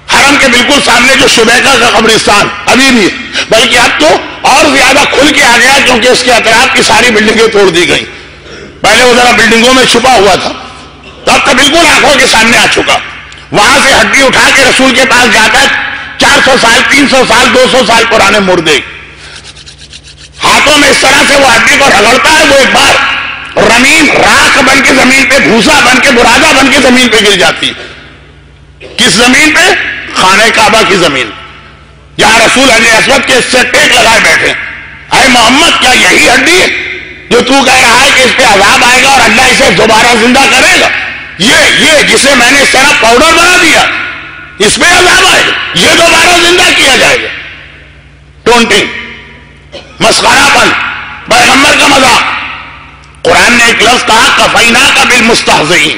حرم کے بالکل سامنے جو شبیکہ کا قبرستان ابھی بھی، بلکہ اب تو اور زیادہ کھل کے آ گیا کیونکہ اس کے اطراف کی ساری بلڈنگیں توڑ دی گئیں. پہلے وہ ذرا بلڈنگوں میں چھپا ہوا تھا، تو اب تو بالکل آنکھوں کے سامنے آ چکا. وہاں سے ہڈی اٹھا کے رسول کے پاس جاتا ہے 400 سال 300 سال 200 سال پرانے مردے، ہاتھوں میں اس طرح سے وہ ہڈی کو رگڑتا ہے، وہ ایک بار رمیم راکھ بن کے زمین پہ، بھوسا بن کے، برادہ بن کے زمین پہ گر جاتی. کس زمین پہ؟ خانہ کعبہ کی زمین، جہاں رسول حجر اسود کے اس سے ٹیک لگائے بیٹھے. اے محمد کیا یہی ہڈی ہے جو تو کہہ رہا ہے کہ اس پہ عذاب آئے گا اور اللہ اسے دوبارہ زندہ کرے گا؟ یہ جسے میں نے اس طرح پاؤڈر بنا دیا اس پہ عذاب آئے گا، یہ دوبارہ زندہ کیا جائے گا. ٹونٹنگ، مسخرہ پن، پیغمبر کا مذاق. قرآن نے ایک لفظ کہا کفیناک بالمستہزئین.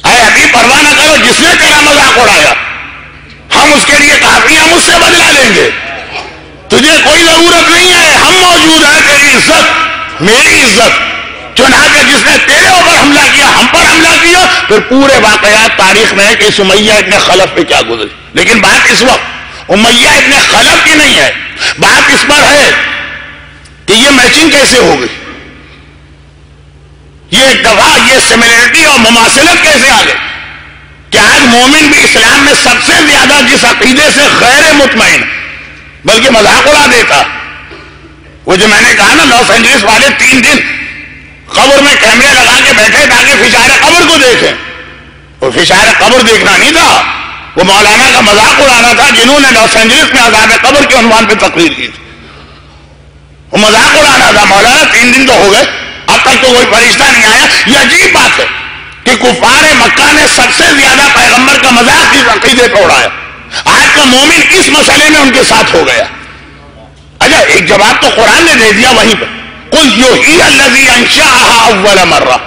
اے حبیب پرواہ نہ کرو، جس نے تیرا مذاق اڑایا ہم اس کے لیے کافی، ہم اس سے بدلہ لیں گے. تجھے کوئی ضرورت نہیں ہے، ہم موجود ہیں. تیری عزت میری عزت. چنانچہ جس نے تیرے اوپر حملہ کیا ہم پر حملہ کیا. پھر پورے واقعات تاریخ میں ہے کہ اس امیہ ابن خلف پہ کیا گزری. لیکن بات اس وقت امیہ ابن خلف کی نہیں ہے، بات اس پر ہے کہ یہ میچنگ کیسے ہو گئی، یہ ایک دفعہ یہ سملیرٹی اور مماثلت کیسے آ گئی کہ آج مومن بھی اسلام میں سب سے زیادہ جس عقیدے سے غیر مطمئن بلکہ مذاق اڑا دیتا. وہ جو میں نے کہا نا لاس اینجلس والے 3 دن قبر میں کیمرے لگا کے بیٹھے تاکہ فشار قبر کو دیکھیں. وہ فشار قبر دیکھنا نہیں تھا، وہ مولانا کا مذاق اڑانا تھا جنہوں نے لاس اینجلس میں عذاب قبر کے عنوان پہ تقریر کی تھی. وہ مذاق اڑانا تھا. مولانا 3 دن تو ہو گئے، اب تک تو کوئی فرشتہ نہیں آیا. یہ عجیب بات ہے کہ کفار مکہ نے سب سے زیادہ پیغمبر کا مذاق اس عقیدے پہ اڑایا. آج کا مومن اس مسئلے میں ان کے ساتھ ہو گیا. اچھا ایک جواب تو قرآن نے دے دیا وہیں پہ، قل یحیی الذی انشأها اول مرہ.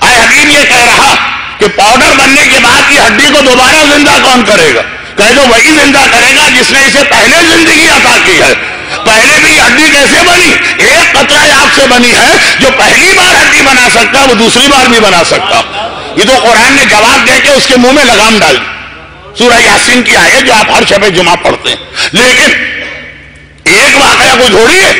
اے حبیب یہ کہہ رہا کہ پاؤڈر بننے کے بعد یہ ہڈی کو دوبارہ زندہ کون کرے گا؟ کہہ دو وہی زندہ کرے گا جس نے اسے پہلے زندگی عطا کی ہے. پہلے بھی ہڈی کیسے بنی؟ ایک قطرہ آپ سے بنی ہے. جو پہلی بار ہڈی بنا سکتا وہ دوسری بار بھی بنا سکتا. یہ تو قرآن نے جواب دے کے اس کے منہ میں لگام ڈال دی. سورہ یاسین کی آیت جو آپ ہر شب جمعہ پڑھتے ہیں. لیکن ایک واقعہ کو چھوڑیے،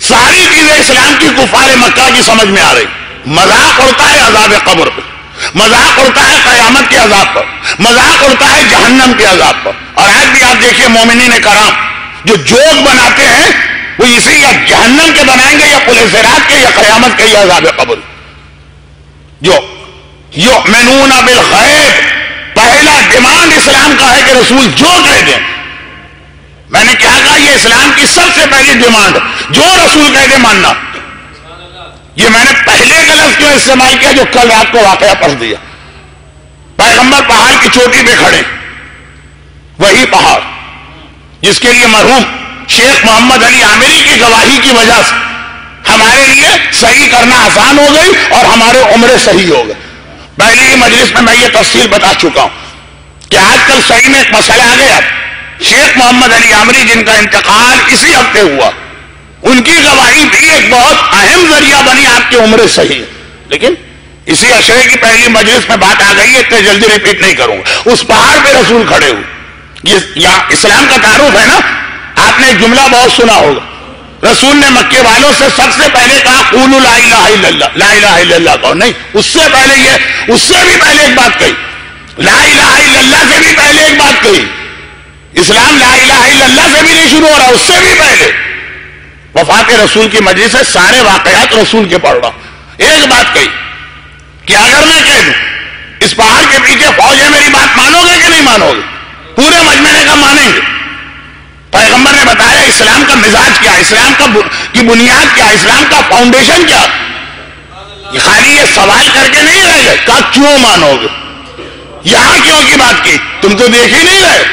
ساری چیزیں اسلام کی کفار مکہ کی سمجھ میں آ رہی. مذاق اڑتا ہے عذاب قبر پہ، مذاق اڑتا ہے قیامت کے عذاب پر، مذاق اڑتا ہے جہنم کے عذاب پر. اور آج بھی آپ دیکھیے مومنین کرام جو جوک بناتے ہیں وہ اسی یا جہنم کے بنائیں گے یا پل صراط کے یا قیامت کے یا عذاب قبر. جو یؤمنون بالغیب، پہلا ڈیمانڈ اسلام کا ہے کہ رسول جو کہہ دیں. میں نے کیا کہا؟ یہ اسلام کی سب سے پہلی ڈیمانڈ جو رسول کہہ دے ماننا. یہ میں نے پہلے کا لفظ کیوں استعمال کیا جو کل رات کو واقعہ پڑھ دیا. پیغمبر پہاڑ کی چوٹی پہ کھڑے، وہی پہاڑ جس کے لیے مرحوم شیخ محمد علی عامری کی گواہی کی وجہ سے ہمارے لیے صحیح کرنا آسان ہو گئی اور ہمارے عمرے صحیح ہو گئے. پہلی مجلس میں یہ تفصیل بتا چکا ہوں کہ آج کل صحیح میں ایک مسئلہ آ گیا. شیخ محمد علی عامری جن کا انتقال اسی ہفتے ہوا، ان کی گواہی بھی ایک بہت اہم ذریعہ بنی آپ کے عمرے صحیح. لیکن اسی عشرے کی پہلی مجلس میں بات آ گئی ہے، اتنے جلدی ریپیٹ نہیں کروں گا. اس پہاڑ پہ رسول کھڑے ہوئے. یہ یہاں اسلام کا تعارف ہے نا. آپ نے ایک جملہ بہت سنا ہوگا رسول نے مکے والوں سے سب سے پہلے کہا قولوا لا الہ الا اللہ، لا الہ الا اللہ کہو. نہیں، اس سے پہلے یہ، اس سے بھی پہلے ایک بات کہی، لا الہ الا اللہ سے بھی پہلے ایک بات کہی. اسلام لا الہ الا اللہ سے بھی نہیں شروع ہو رہا، اس سے بھی پہلے وفات رسول کی مجلس سے سارے واقعات رسول کے پڑھ رہا ہوں. ایک بات کہی کہ اگر میں کہہ دوں اس پہاڑ کے پیچھے فوج ہے، میری بات مانو گے کہ نہیں مانو گے؟ پورے مجمع نے کہا مانیں گے. پیغمبر نے بتایا اسلام کا مزاج کیا، اسلام کی بنیاد کیا، اسلام کا فاؤنڈیشن کیا. یہ خالی یہ سوال کر کے نہیں رہ گئے، کہا کیوں مانو گے؟ یہاں کیوں کی بات کی؟ تم تو دیکھ ہی نہیں رہے.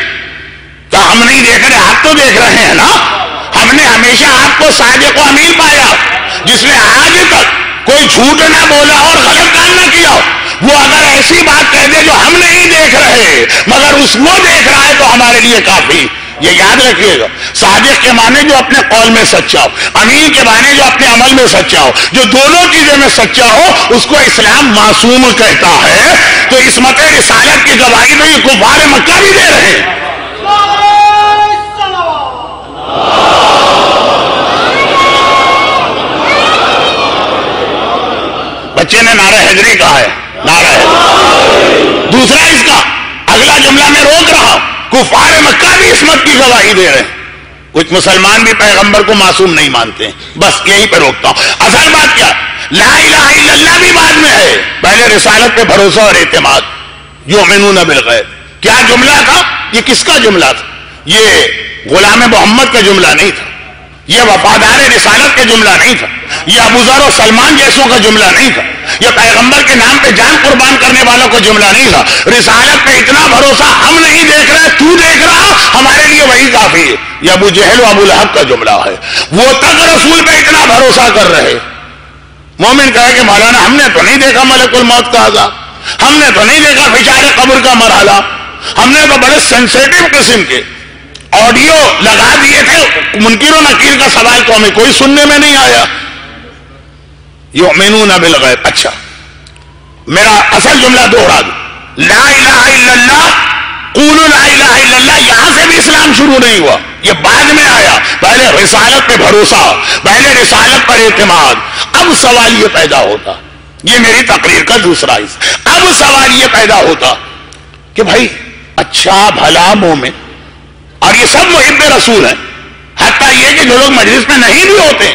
کہا ہم نہیں دیکھ رہے، آپ تو دیکھ رہے ہیں نا. ہم نے ہمیشہ آپ کو صادق و امین پایا، جس نے آج تک کوئی جھوٹ نہ بولا اور غلط کام نہ کیا. وہ اگر ایسی بات کہہ دے جو ہم نہیں دیکھ رہے مگر اس وہ دیکھ رہا ہے تو ہمارے لیے کافی. یہ یاد رکھیے گا، صادق کے معنی جو اپنے قول میں سچا ہو، امین کے معنی جو اپنے عمل میں سچا ہو. جو دونوں چیزیں میں سچا ہو اس کو اسلام معصوم کہتا ہے. تو عصمت رسالت کی گواہی تو یہ کفار مکہ بھی دے رہے ہیں. بچے نے نعرہ حیدری کہا ہے، نعرہ حیدری. دوسرا اس کا اگلا جملہ میں روک رہا ہوں، کفار مکہ بھی عصمت کی گواہی دے رہے ہیں. کچھ مسلمان بھی پیغمبر کو معصوم نہیں مانتے ہیں. بس یہیں پہ روکتا ہوں. اصل بات کیا، لا الہ الا اللہ بھی بعد میں ہے، پہلے رسالت پہ بھروسہ اور اعتماد. یؤمنون بالغیب کیا جملہ تھا؟ یہ کس کا جملہ تھا؟ یہ غلام محمد کا جملہ نہیں تھا، یہ وفادار رسالت کا جملہ نہیں تھا، یہ ابو ذر و سلمان جیسوں کا جملہ نہیں تھا، یہ پیغمبر کے نام پہ جان قربان کرنے والوں کا جملہ نہیں تھا. رسالت پہ اتنا بھروسہ ہم نہیں دیکھ رہے، تو دیکھ رہا، ہمارے لیے وہی کافی ہے. یہ ابو جہل و ابو لہب کا جملہ ہے. وہ تک رسول پہ اتنا بھروسہ کر رہے. مومن کہے کہ مولانا ہم نے تو نہیں دیکھا ملک الموت کا عذاب، ہم نے تو نہیں دیکھا فشار قبر کا مرحلہ، ہم نے تو بڑے سینسیٹیو قسم کے آڈیو لگا دیے تھے، منکر و نکیر کا سوال تو ہمیں کوئی سننے میں نہیں آیا. یؤمنون بالغیب. اچھا میرا اصل جملہ دوہرا دوں، لا الہ الا اللہ، قولوا لا الہ الا اللہ. یہاں سے بھی اسلام شروع نہیں ہوا، یہ بعد میں آیا. پہلے رسالت پہ بھروسہ، پہلے رسالت پر اعتماد. اب سوال یہ پیدا ہوتا، یہ میری تقریر کا دوسرا حصہ، اب سوال یہ پیدا ہوتا کہ بھائی اچھا بھلا مومن، اور یہ سب محب رسول ہیں، حتیٰ یہ کہ جو لوگ مجلس میں نہیں بھی ہوتے،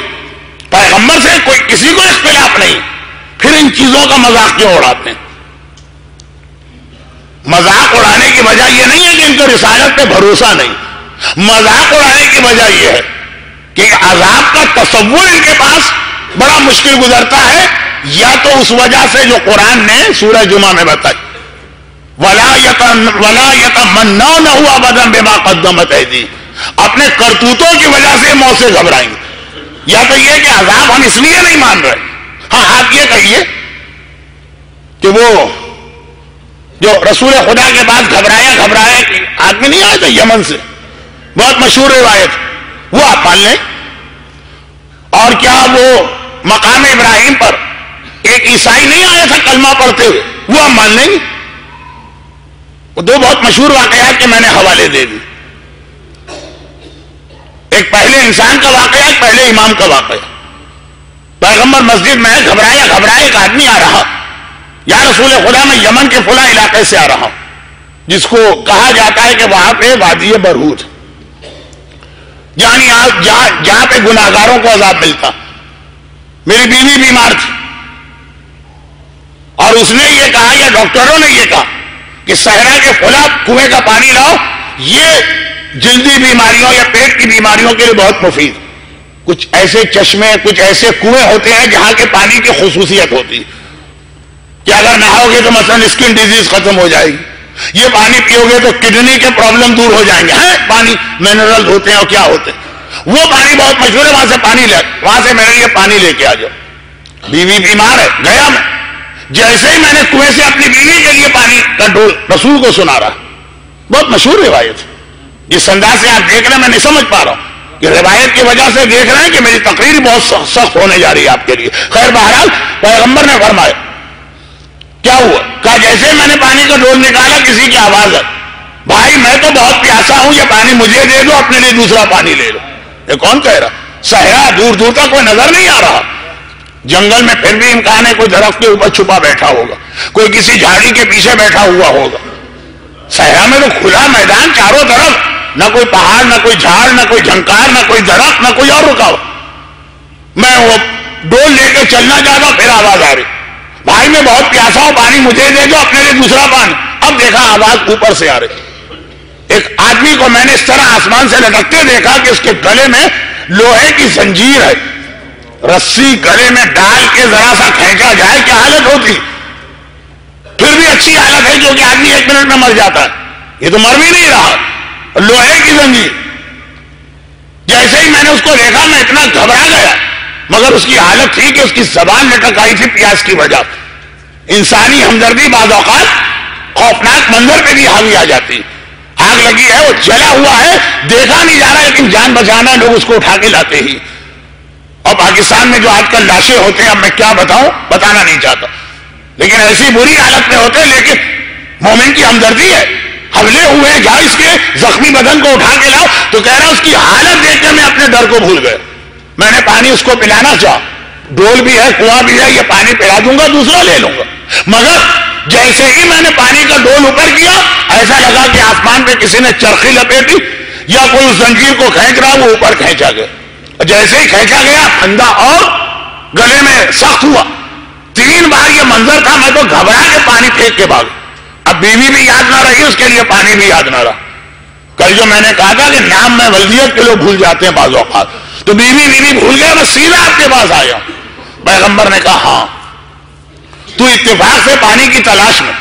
پیغمبر سے کوئی کسی کو اختلاف نہیں، پھر ان چیزوں کا مذاق کیوں اڑاتے ہیں؟ مذاق اڑانے کی وجہ یہ نہیں ہے کہ ان کو رسالت پہ بھروسہ نہیں، مذاق اڑانے کی وجہ یہ ہے کہ عذاب کا تصور ان کے پاس بڑا مشکل گزرتا ہے، یا تو اس وجہ سے جو قرآن نے سورہ جمعہ میں بتائی، وَلَا يَتَمَنَّوْنَهُ أَبَدًا بِمَا قَدَّمَتْ أَيْدِيهِمْ، اپنے کرتوتوں کی وجہ سے موت سے گھبرائیں گے. یا تو یہ کہ عذاب ہم اس لیے نہیں مان رہے. ہاں آپ یہ کہیے کہ وہ جو رسول خدا کے بعد گھبرایا آدمی نہیں آیا تھا یمن سے، بہت مشہور روایت، وہ آپ مان لیں. اور کیا وہ مقام ابراہیم پر ایک عیسائی نہیں آیا تھا کلمہ پڑھتے ہوئے، وہ آپ مان لیں گے. وہ دو بہت مشہور واقعات کے میں نے حوالے دے دی، ایک پہلے انسان کا واقعہ، ایک پہلے امام کا واقعہ. پیغمبر مسجد میں گھبرایا ایک آدمی آ رہا، یا رسول خدا میں یمن کے فلاں علاقے سے آ رہا ہوں، جس کو کہا جاتا ہے کہ وہاں پہ وادی برہوت، یعنی جہاں پہ گناہگاروں کو عذاب ملتا. میری بیوی بیمار تھی اور اس نے یہ کہا، یا ڈاکٹروں نے یہ کہا کہ صحرا کے فلاں کنویں کا پانی لاؤ، یہ جلدی بیماریوں یا پیٹ کی بیماریوں کے لیے بہت مفید. کچھ ایسے چشمے، کچھ ایسے کنویں ہوتے ہیں جہاں کے پانی کی خصوصیت ہوتی کہ اگر نہاؤ گے تو مثلا اسکن ڈیزیز ختم ہو جائے گی، یہ پانی پیو گے تو کڈنی کے پرابلم دور ہو جائیں گے. پانی منرل ہوتے ہیں اور کیا ہوتے ہیں، وہ پانی بہت مشہور ہے، وہاں سے پانی لے، وہاں سے میرے لیے پانی لے کے آ جاؤ. بیوی بیمار ہے، گیا میں، جیسے ہی میں نے کنویں سے اپنی بیوی کے لیے پانی کا ڈول رسول کو سنا رہا، بہت مشہور روایت. جس انداز سے آپ دیکھ رہے ہیں میں نہیں سمجھ پا رہا ہوں کہ روایت کی وجہ سے دیکھ رہے ہیں کہ میری تقریر بہت سخت ہونے جا رہی ہے آپ کے لیے. خیر بہرحال پیغمبر نے فرمایا، کیا ہوا؟ کہا جیسے میں نے پانی کا ڈول نکالا کسی کی آواز ہے، بھائی میں تو بہت پیاسا ہوں، یہ پانی مجھے دے دو، اپنے لیے دوسرا پانی لے لو. یہ کون کہہ رہا؟ صحرا دور دور تک کوئی نظر نہیں آ رہا. جنگل میں پھر بھی امکان ہے کوئی درخت کے اوپر چھپا بیٹھا ہوگا, کوئی کسی جھاڑی کے پیچھے بیٹھا ہوا ہوگا. صحرا میں تو کھلا میدان چاروں طرف, نہ کوئی پہاڑ, نہ کوئی جھاڑ, نہ کوئی جھنکار, نہ کوئی درخت, نہ کوئی اور رکاوٹ. میں وہ ڈول لے کے چلنا چاہتا ہوں, پھر آواز آ رہی, بھائی میں بہت پیاسا ہوں, پانی مجھے دے دو, اپنے لیے دوسرا پانی. اب دیکھا آواز اوپر سے آ رہی. ایک آدمی کو میں نے اس طرح آسمان سے لٹکتے دیکھا کہ اس کے گلے میں لوہے کی زنجیر ہے, رسی گلے میں ڈال کے ذرا سا کھینچا جائے کیا حالت ہوتی. پھر بھی اچھی حالت ہے کیونکہ آدمی 1 منٹ میں مر جاتا ہے, یہ تو مر بھی نہیں رہا, لوہے کی زنجیر. جیسے ہی میں نے اس کو دیکھا میں اتنا گھبرا گیا, مگر اس کی حالت تھی کہ اس کی زبان لٹک آئی تھی پیاس کی وجہ. انسانی ہمدردی بعض اوقات خوفناک منظر پہ بھی حاوی آ جاتی. آگ لگی ہے, وہ جلا ہوا ہے, دیکھا نہیں جا رہا, لیکن جان بچانا لوگ اس کو اٹھا کے لاتے ہی. اور پاکستان میں جو آج کل لاشیں ہوتے ہیں, اب میں کیا بتاؤں, بتانا نہیں چاہتا, لیکن ایسی بری حالت میں ہوتے ہیں. لیکن مومن کی ہمدردی ہے, حملے ہوئے ہیں, جہاں اس کے زخمی بدن کو اٹھا کے لاؤ, تو کہہ رہا اس کی حالت دیکھ کے میں اپنے ڈر کو بھول گیا. میں نے پانی اس کو پلانا چاہا, ڈول بھی ہے, کنواں بھی ہے, یہ پانی پلا دوں گا, دوسرا لے لوں گا. مگر جیسے ہی میں نے پانی کا ڈول اوپر کیا, ایسا لگا کہ آسمان پہ کسی نے چرخی لپیٹی یا کوئی اس زنجیر کو کھینچ رہا, وہ اوپر کھینچا گیا. جیسے ہی کھینچا گیا, پھندا اور گلے میں سخت ہوا. 3 بار یہ منظر تھا, میں تو گھبرا کے پانی پھینک کے بھاگ. اب بیوی بھی یاد نہ رہی, اس کے لیے پانی بھی یاد نہ رہا. کل جو میں نے کہا تھا کہ نام میں ولدیت کے لوگ بھول جاتے ہیں بعض اوقات, تو بیوی بھول گیا, میں سیدھا آپ کے پاس آیا. پیغمبر نے کہا ہاں, تو اتفاق سے پانی کی تلاش میں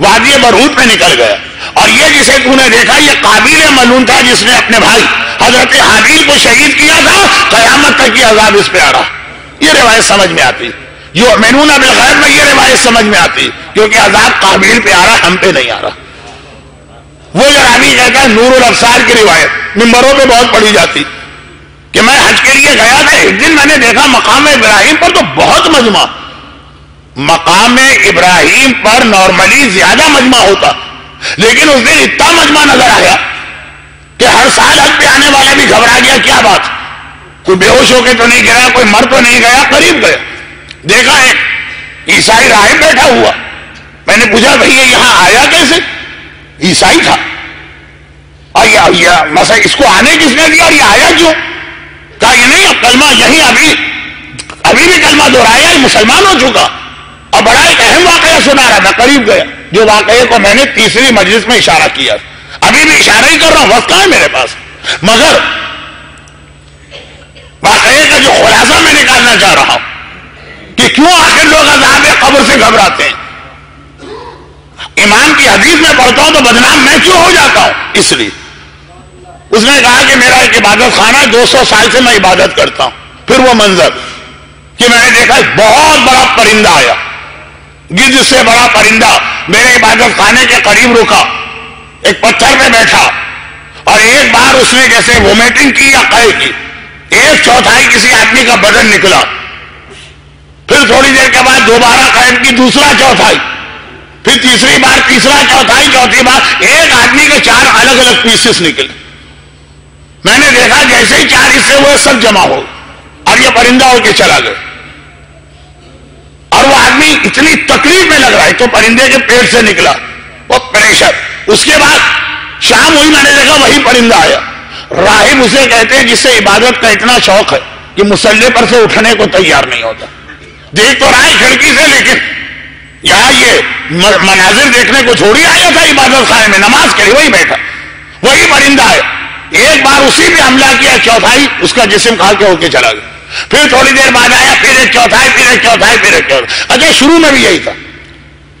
وادی برہوت میں نکل گیا, اور یہ جسے تو نے دیکھا یہ قابل ملعون تھا, جس نے اپنے بھائی حضرت حابیل کو شہید کیا تھا. قیامت تک کی عذاب اس پہ آ رہا. یہ روایت سمجھ میں آتی, یؤمنون بالغیب میں یہ روایت سمجھ میں آتی, کیونکہ عذاب قابل پہ آ رہا, ہم پہ نہیں آ رہا. وہ جو راوی کہتا ہے نور الابصار کی روایت ممبروں پہ بہت پڑھی جاتی, کہ میں حج کے لیے گیا تھا, ایک دن میں نے دیکھا مقام ابراہیم پر تو بہت مجمع. مقام ابراہیم پر نارملی زیادہ مجمع ہوتا, لیکن اس دن اتنا مجمع نظر آیا کہ ہر سال حج پہ آنے والا بھی گھبرا گیا, کیا بات, کوئی بے ہوش ہو کے تو نہیں گیا, کوئی مر تو نہیں گیا. قریب گیا, دیکھا ایک عیسائی راہب بیٹھا ہوا. میں نے پوچھا بھئی یہ یہاں آیا کیسے؟ عیسائی تھا, اور مثلا اس کو آنے کس نے دیا, اور یہ آیا کیوں؟ کہا یہ نہیں, اب کلمہ یہیں ابھی بھی کلمہ دہرایا, یہ مسلمان ہو چکا. اور بڑا ایک اہم واقعہ سنا رہا تھا. قریب گیا, جو واقعے کو میں نے تیسری مجلس میں اشارہ کیا, ابھی بھی اشارہ ہی کر رہا ہوں, وقت کہاں ہے میرے پاس. مگر واقعے کا جو خلاصہ میں نکالنا چاہ رہا ہوں کہ کیوں آخر لوگ عذاب قبر سے گھبراتے ہیں. امام کی حدیث میں پڑھتا ہوں تو بدنام میں کیوں ہو جاتا ہوں, اس لیے اس نے کہا کہ میرا ایک عبادت خانہ 200 سال سے میں عبادت کرتا ہوں. پھر وہ منظر کہ میں نے دیکھا بہت بڑا پرندہ آیا, گدھ سے بڑا پرندہ میرے عبادت خانے کے قریب رکا, ایک پتھر پہ بیٹھا, اور ایک بار اس نے جیسے وومیٹنگ کی یا قے کی, 1/4 کسی آدمی کا بدن نکلا. پھر تھوڑی دیر کے بعد دوبارہ قید کی, 2/4, پھر تیسری بار 3/4, چوتھی بار ایک آدمی کے 4 الگ الگ پیسز نکلے. میں نے دیکھا جیسے ہی 4 حصے ہوئے سب جمع ہو, اور یہ پرندہ ہو کے چلا گیا. اور وہ آدمی اتنی تکلیف میں لگ رہا ہے, تو پرندے کے پیٹ سے نکلا وہ پریشر. اس کے بعد شام ہوئی, میں نے دیکھا وہی پرندہ آیا. راہب اسے کہتے ہیں جس سے عبادت کا اتنا شوق ہے کہ مصلی پر سے اٹھنے کو تیار نہیں ہوتا. دیکھ تو رہا ہے کھڑکی سے, لیکن یہاں یہ مناظر دیکھنے کو چھوڑی آیا تھا عبادت خانے میں, نماز کے لیے وہی بیٹھا. وہی پرندہ ہے, ایک بار اسی پہ حملہ کیا, 1/4 اس کا جسم کھا کے ہو کے چلا گیا. پھر تھوڑی دیر بعد آیا, پھر 1/4, پھر 1/4, پھر 1/4. اچھا شروع میں بھی یہی تھا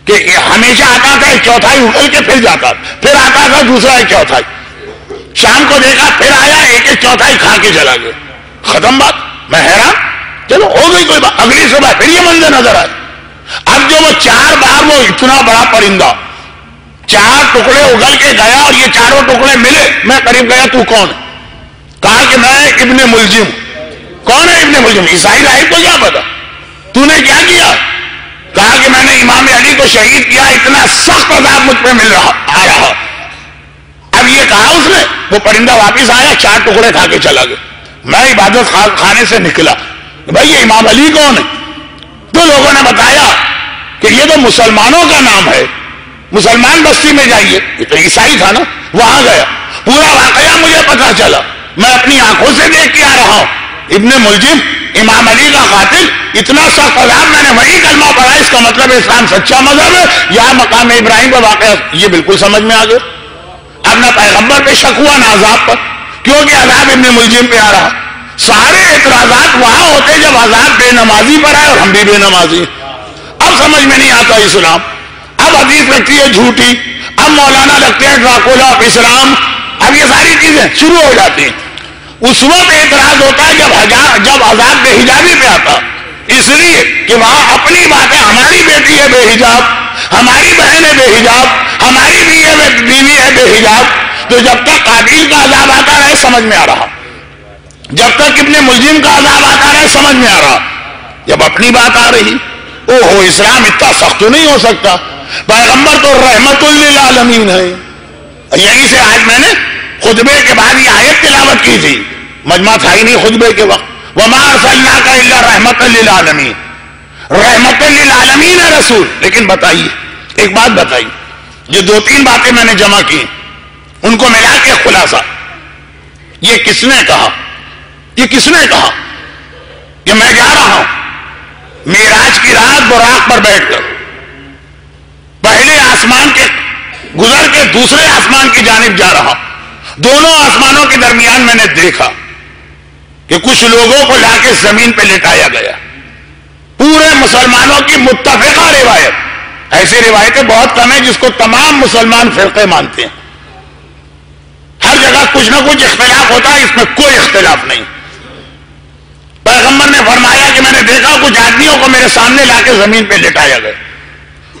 کہ ہمیشہ آتا تھا 1/4 اگل کے پھر جاتا, پھر آتا تھا دوسرا 1/4. شام کو دیکھا پھر آیا, 1/4 کھا کے چلا گیا. ختم بات. میں حیران, چلو ہو گئی کوئی بات. اگلی صبح پھر یہ منظر نظر آئے. اب جو وہ 4 بار وہ اتنا بڑا پرندہ 4 ٹکڑے اگل کے گیا, اور یہ چاروں ٹکڑے ملے. میں قریب گیا, تو کون ہے؟ کہا کہ میں ابن ملجم. کون ہے ابن ملجم؟ عیسائی راہب کو کیا پتا, تو نے کیا کیا؟ کہا کہ میں نے امام علی کو شہید کیا, اتنا سخت عذاب مجھ پہ مل آ رہا. اب یہ کہا اس نے, وہ پرندہ واپس آیا, 4 ٹکڑے کھا کے چلا گیا. میں عبادت خانے سے نکلا، بھائی یہ امام علی کون ہے؟ تو لوگوں نے بتایا کہ یہ تو مسلمانوں کا نام ہے، مسلمان بستی میں جائیے، یہ تو عیسائی تھا نا، وہاں گیا، پورا واقعہ مجھے پتا چلا، میں اپنی آنکھوں سے دیکھ کے آ رہا ہوں، ابن ملجم امام علی کا قاتل، اتنا سخت عذاب، میں نے وہی کلمہ پڑھا، اس کا مطلب اسلام سچا مذہب ہے، یہاں مقام ابراہیم کا واقعہ یہ بالکل سمجھ میں آ گیا۔ اب نہ پیغمبر پہ شک ہوا نہ عذاب پر، کیونکہ عذاب ابن ملجم پہ آ رہا۔ سارے اعتراضات وہاں ہوتے جب عذاب بے نمازی پر آئے، اور ہم بھی بے نمازی ہیں۔ اب سمجھ میں نہیں آتا اسلام، اب حدیث لگتی ہے جھوٹی، اب مولانا لگتے ہیں ڈراکولا آف اسلام، اب یہ ساری چیزیں شروع ہو جاتی ہیں۔ اس وقت اعتراض ہوتا ہے جب عذاب بے حجابی پہ آتا، اس لیے کہ وہاں اپنی باتیں، ہماری بیٹی ہے بے حجاب، ہماری بہن ہے بے حجاب، ہماری بیوی ہے بے حجاب، تو جب تک قابیل کا عذاب آتا رہے سمجھ میں آ رہا، جب تک ابن ملجم کا عذاب آتا رہے سمجھ میں آ رہا، جب اپنی بات آ رہی، اوہو اسلام اتنا سخت تو نہیں ہو سکتا، پیغمبر تو رحمت للعالمین ہے۔ یہیں سے آج میں نے خطبے کے بعد یہ آیت تلاوت کی تھی، مجمع تھا ہی نہیں خطبے کے وقت، وَمَا أَرْسَلْنَاكَ إِلَّا رَحْمَةً لِّلْعَالَمِينَ، رحمت للعالمین ہے رسول۔ لیکن بتائیے، ایک بات بتائیے، یہ دو تین باتیں میں نے جمع کی، ان کو ملا کے خلاصہ، یہ کس نے کہا، یہ کس نے کہا کہ میں جا رہا ہوں معراج کی رات براق پر بیٹھ کر پہلے آسمان کے گزر کے دوسرے آسمان کی جانب جا رہا، دونوں آسمانوں کے درمیان میں نے دیکھا کہ کچھ لوگوں کو لا کے زمین پہ لٹایا گیا، پورے مسلمانوں کی متفقہ روایت، ایسی روایتیں بہت کم ہیں جس کو تمام مسلمان فرقے مانتے ہیں، ہر جگہ کچھ نہ کچھ اختلاف ہوتا ہے، اس میں کوئی اختلاف نہیں۔ پیغمبر نے فرمایا کہ میں نے دیکھا کچھ آدمیوں کو میرے سامنے لا کے زمین پہ لٹایا گیا،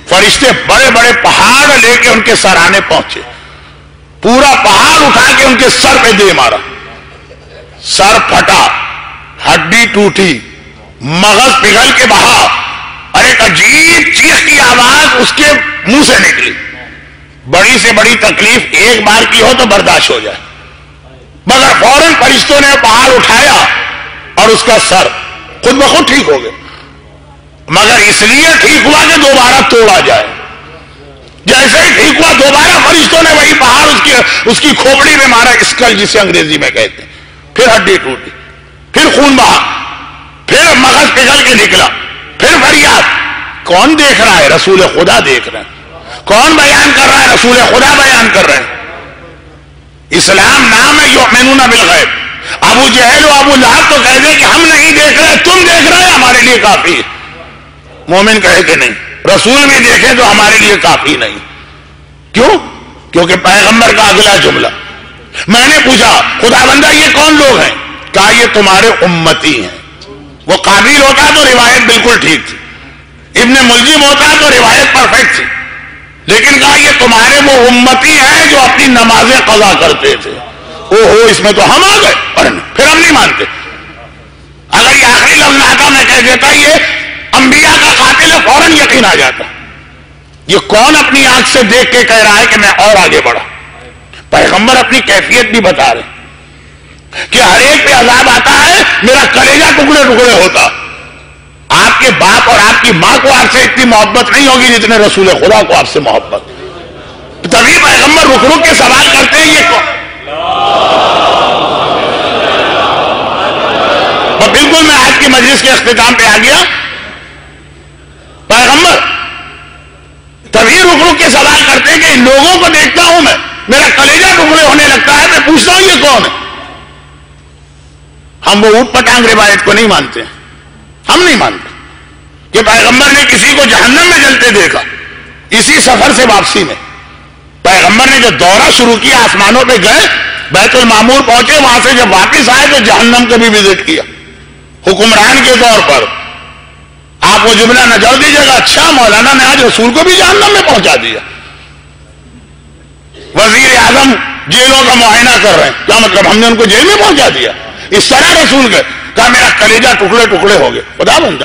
فرشتے بڑے بڑے پہاڑ لے کے ان کے سرانے پہنچے، پورا پہاڑ اٹھا کے ان کے سر پہ دے مارا، سر پھٹا، ہڈی ٹوٹی، مغز پگھل کے بہا، اور ایک عجیب چیخ کی آواز اس کے منہ سے نکلی۔ بڑی سے بڑی تکلیف ایک بار کی ہو تو برداشت ہو جائے، مگر فوراً فرشتوں نے پہاڑ اٹھایا اور اس کا سر خود بخود ٹھیک ہو گیا، مگر اس لیے ٹھیک ہوا کہ دوبارہ توڑا جائے۔ جیسے ہی ٹھیک ہوا دوبارہ فرشتوں نے وہی پہاڑ اس کی کھوپڑی میں مارا، اسکل جسے انگریزی میں کہتے ہیں، پھر ہڈی ٹوٹی، پھر خون بہا، پھر مغز پگھل کے نکلا، پھر فریاد۔ کون دیکھ رہا ہے؟ رسول خدا دیکھ رہے ہیں۔ کون بیان کر رہا ہے؟ رسول خدا بیان کر رہے ہیں۔ اسلام نام ہے یؤمنون بالغیب۔ ابو جہل و ابو لہب تو کہہ دیں کہ ہم نہیں دیکھ رہے، تم دیکھ رہے، ہمارے لیے کافی ہے۔ مومن کہے کہ نہیں، رسول بھی دیکھے تو ہمارے لیے کافی نہیں۔ کیوں؟ کیونکہ پیغمبر کا اگلا جملہ، میں نے پوچھا خدا بندہ یہ کون لوگ ہیں؟ کہا یہ تمہارے امتی ہیں۔ وہ قابل ہوتا تو روایت بالکل ٹھیک تھی، ابن ملجم ہوتا تو روایت پرفیکٹ تھی، لیکن کہا یہ تمہارے وہ امتی ہیں جو اپنی نمازیں قضا کرتے تھے۔ اوہو اس میں تو ہم آ گئے، پھر ہم نہیں مانتے۔ اگر یہ آخری لفظ آتا میں کہہ دیتا یہ انبیاء کا قاتل ہے، فوراً یقین آ جاتا۔ یہ کون اپنی آنکھ سے دیکھ کے کہہ رہا ہے کہ میں اور آگے بڑھا؟ پیغمبر اپنی کیفیت بھی بتا رہے کہ ہر ایک پہ عذاب آتا ہے، میرا کلیجہ ٹکڑے ٹکڑے ہوتا۔ آپ کے باپ اور آپ کی ماں کو آپ سے اتنی محبت نہیں ہوگی جتنے رسول خدا کو آپ سے محبت۔ تبھی پیغمبر رک رک کے سوال کرتے ہیں یہ کون؟ اور بالکل میں آج کی مجلس کے اختتام پہ آ گیا، پیغمبر تبھی رک رک کے سوال کرتے ہیں کہ ان لوگوں کو دیکھتا ہوں میں، میرا کلیجہ ٹکڑے ہونے لگتا ہے، میں پوچھتا ہوں یہ کون ہے؟ ہم وہ اوٹ پٹانگ روایت کو نہیں مانتے، ہم نہیں مانتے کہ پیغمبر نے کسی کو جہنم میں جلتے دیکھا۔ اسی سفر سے واپسی میں پیغمبر نے جو دورہ شروع کیا، آسمانوں پہ گئے، بیت المعمور پہنچے، وہاں سے جب واپس آئے تو جہنم کو بھی وزٹ کیا حکمران کے طور پر۔ آپ وہ جملہ نہ جوڑ دیجیے گا، اچھا مولانا نے آج رسول کو بھی جہنم میں پہنچا دیا۔ وزیر اعظم جیلوں کا معائنہ کر رہے ہیں، کیا مطلب ہم نے ان کو جیل میں پہنچا دیا؟ اس طرح رسول کے کہا میرا کلیجہ ٹکڑے ٹکڑے ہو گئے۔ خدا بندہ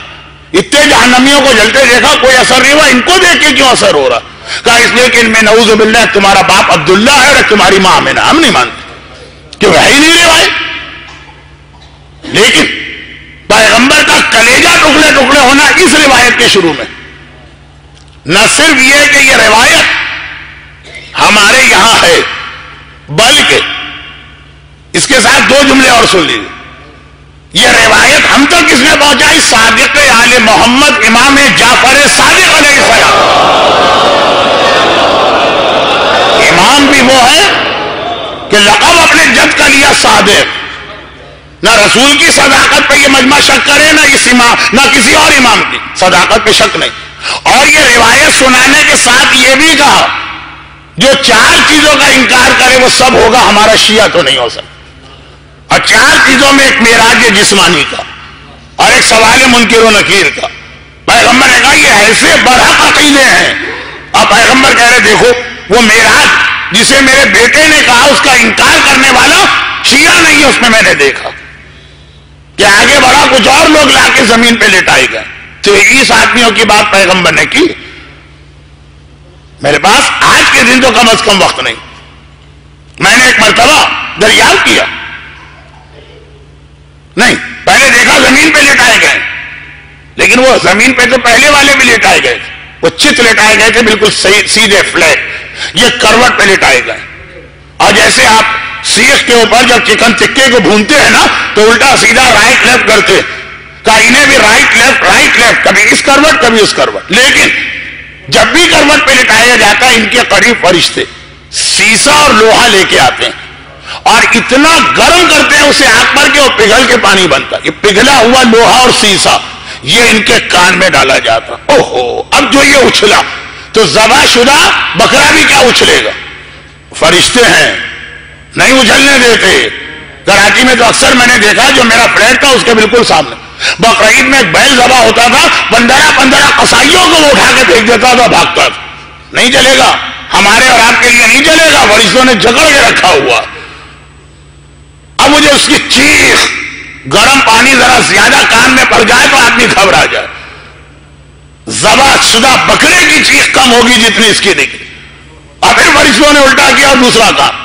اتنے جہنمیوں کو جلتے دیکھا، کوئی اثر نہیں ہوا، ان کو دیکھ کے کیوں اثر ہو رہا؟ کہا اس لیے کہ ان میں نعوذ باللہ تمہارا باپ عبداللہ ہے اور تمہاری ماں آمنہ، ہم نہیں مانتے، کہ وہ ہے ہی نہیں روایت۔ لیکن پیغمبر کا کلیجہ ٹکڑے ٹکڑے ہونا اس روایت کے شروع میں، نہ صرف یہ کہ یہ روایت ہمارے یہاں ہے، بلکہ اس کے ساتھ دو جملے اور سن لیجیے. یہ روایت ہم تک کس نے پہنچائی؟ صادق آل محمد امام جعفر صادق علیہ السلام. امام بھی وہ ہے کہ لقب اپنے جد کا لیا صادق. نہ رسول کی صداقت پہ یہ مجمع شک کرے، نہ اس امام، نہ کسی اور امام کی صداقت پہ شک نہیں. اور یہ روایت سنانے کے ساتھ یہ بھی کہا جو چار چیزوں کا انکار کرے وہ سب ہوگا، ہمارا شیعہ تو نہیں ہو سکتا. اور چار چیزوں میں ایک معراج جسمانی کا اور ایک سوال منکر و نکیر کا. پیغمبر نے کہا یہ ایسے برحق عقیدے ہیں، اور پیغمبر کہہ رہے دیکھو وہ معراج جسے میرے بیٹے نے کہا اس کا انکار کرنے والا شیعہ نہیں ہے، اس میں نے دیکھا کہ آگے بڑھا کچھ اور لوگ لا کے زمین پہ لٹائے گئے. تو اس آدمیوں کی بات پیغمبر نے کی. میرے پاس آج کے دن تو کم از کم وقت نہیں. میں نے ایک مرتبہ دریافت کیا، نہیں پہلے دیکھا زمین پہ لٹائے گئے، لیکن وہ زمین پہ تو پہلے والے بھی لٹائے گئے تھے، وہ چت لٹائے گئے تھے بالکل سیدھے فلیٹ. یہ کروٹ پہ لٹائے گئے. اور جیسے آپ سیخ کے اوپر جب چکن ٹکے کو بھونتے ہیں نا تو الٹا سیدھا رائٹ لیفٹ کرتے، کہ انہیں بھی رائٹ لیفٹ، کبھی اس کروٹ کبھی اس کروٹ. لیکن جب بھی کروٹ پہ لٹایا جاتا ہے ان کے قریب فرشتے سیسا اور لوہا لے کے آتے ہیں اور اتنا گرم کرتے ہیں اسے آگ پر کہ وہ پگھل کے پانی بنتا. یہ پگھلا ہوا لوہا اور سیسا یہ ان کے کان میں ڈالا جاتا. اوہو، اب جو یہ اچھلا تو ذبح شدہ بکرا بھی کیا اچھلے گا. فرشتے ہیں، نہیں اچھلنے دیتے. کراچی میں تو اکثر میں نے دیکھا، جو میرا فلیٹ تھا اس کے بالکل سامنے بقرعید میں ایک بیل ذبح ہوتا تھا، 15 قصائیوں کو وہ اٹھا کے پھینک دیتا تھا، بھاگتا تھا. نہیں چلے گا، ہمارے اور آپ کے لیے نہیں چلے گا، فرشتوں نے جکڑ کے رکھا ہوا. اب مجھے اس کی چیخ، گرم پانی ذرا زیادہ کان میں پڑ جائے تو آدمی گھبرا جائے. ذبح شدہ بکرے کی چیخ کم ہوگی جتنی اس کی نکلی. اور پھر فرشتوں نے الٹا کیا اور دوسرا کام.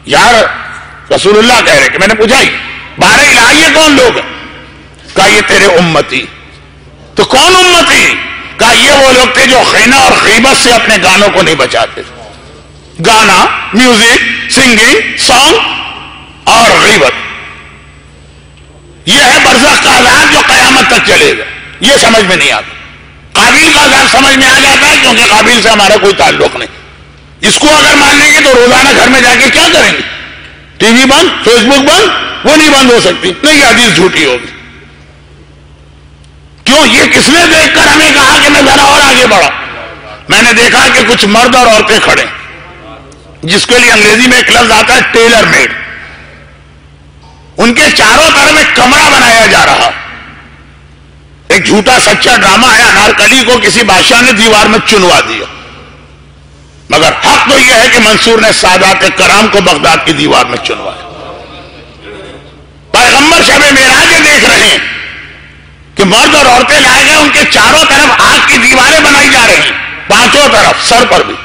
یار رسول اللہ کہہ رہے کہ میں نے پوچھا ہی 12 الہی کون لوگ ہیں؟ کہا یہ تیرے امتی. تو کون امتی؟ کہا یہ وہ لوگ تھے جو خیانت اور غیبت سے اپنے گانوں کو نہیں بچاتے. گانا، میوزک، سنگنگ، سانگ اور غیبت، یہ ہے برزخ کا عذاب جو قیامت تک چلے گا. یہ سمجھ میں نہیں آتا. قابیل کا عذاب سمجھ میں آ جاتا ہے کیونکہ قابیل سے ہمارا کوئی تعلق نہیں. اس کو اگر مان لیں گے تو روزانہ گھر میں جا کے کیا کریں گے؟ ٹی وی بند، فیس بک بند، وہ نہیں بند ہو سکتی. نہیں، یہ حدیث جھوٹی ہوگی. کیوں؟ یہ کس نے دیکھ کر ہمیں کہا کہ میں ذرا اور آگے بڑھا؟ میں نے دیکھا کہ کچھ مرد اور عورتیں کھڑے، جس کے لیے انگریزی میں ایک لفظ آتا ہے ٹیلر میڈ. ان کے چاروں طرف ایک کمرہ بنایا جا رہا. ایک جھوٹا سچا ڈرامہ ہے. انارکلی کو کسی بادشاہ نے دیوار میں چنوا دیا، مگر حق تو یہ ہے کہ منصور نے سادات کرام کو بغداد کی دیوار میں چنوایا. پیغمبر شب معراج دیکھ رہے ہیں کہ مرد اور عورتیں لائے گئے، ان کے چاروں طرف آگ کی دیواریں بنائی جا رہی، پانچوں طرف، سر پر بھی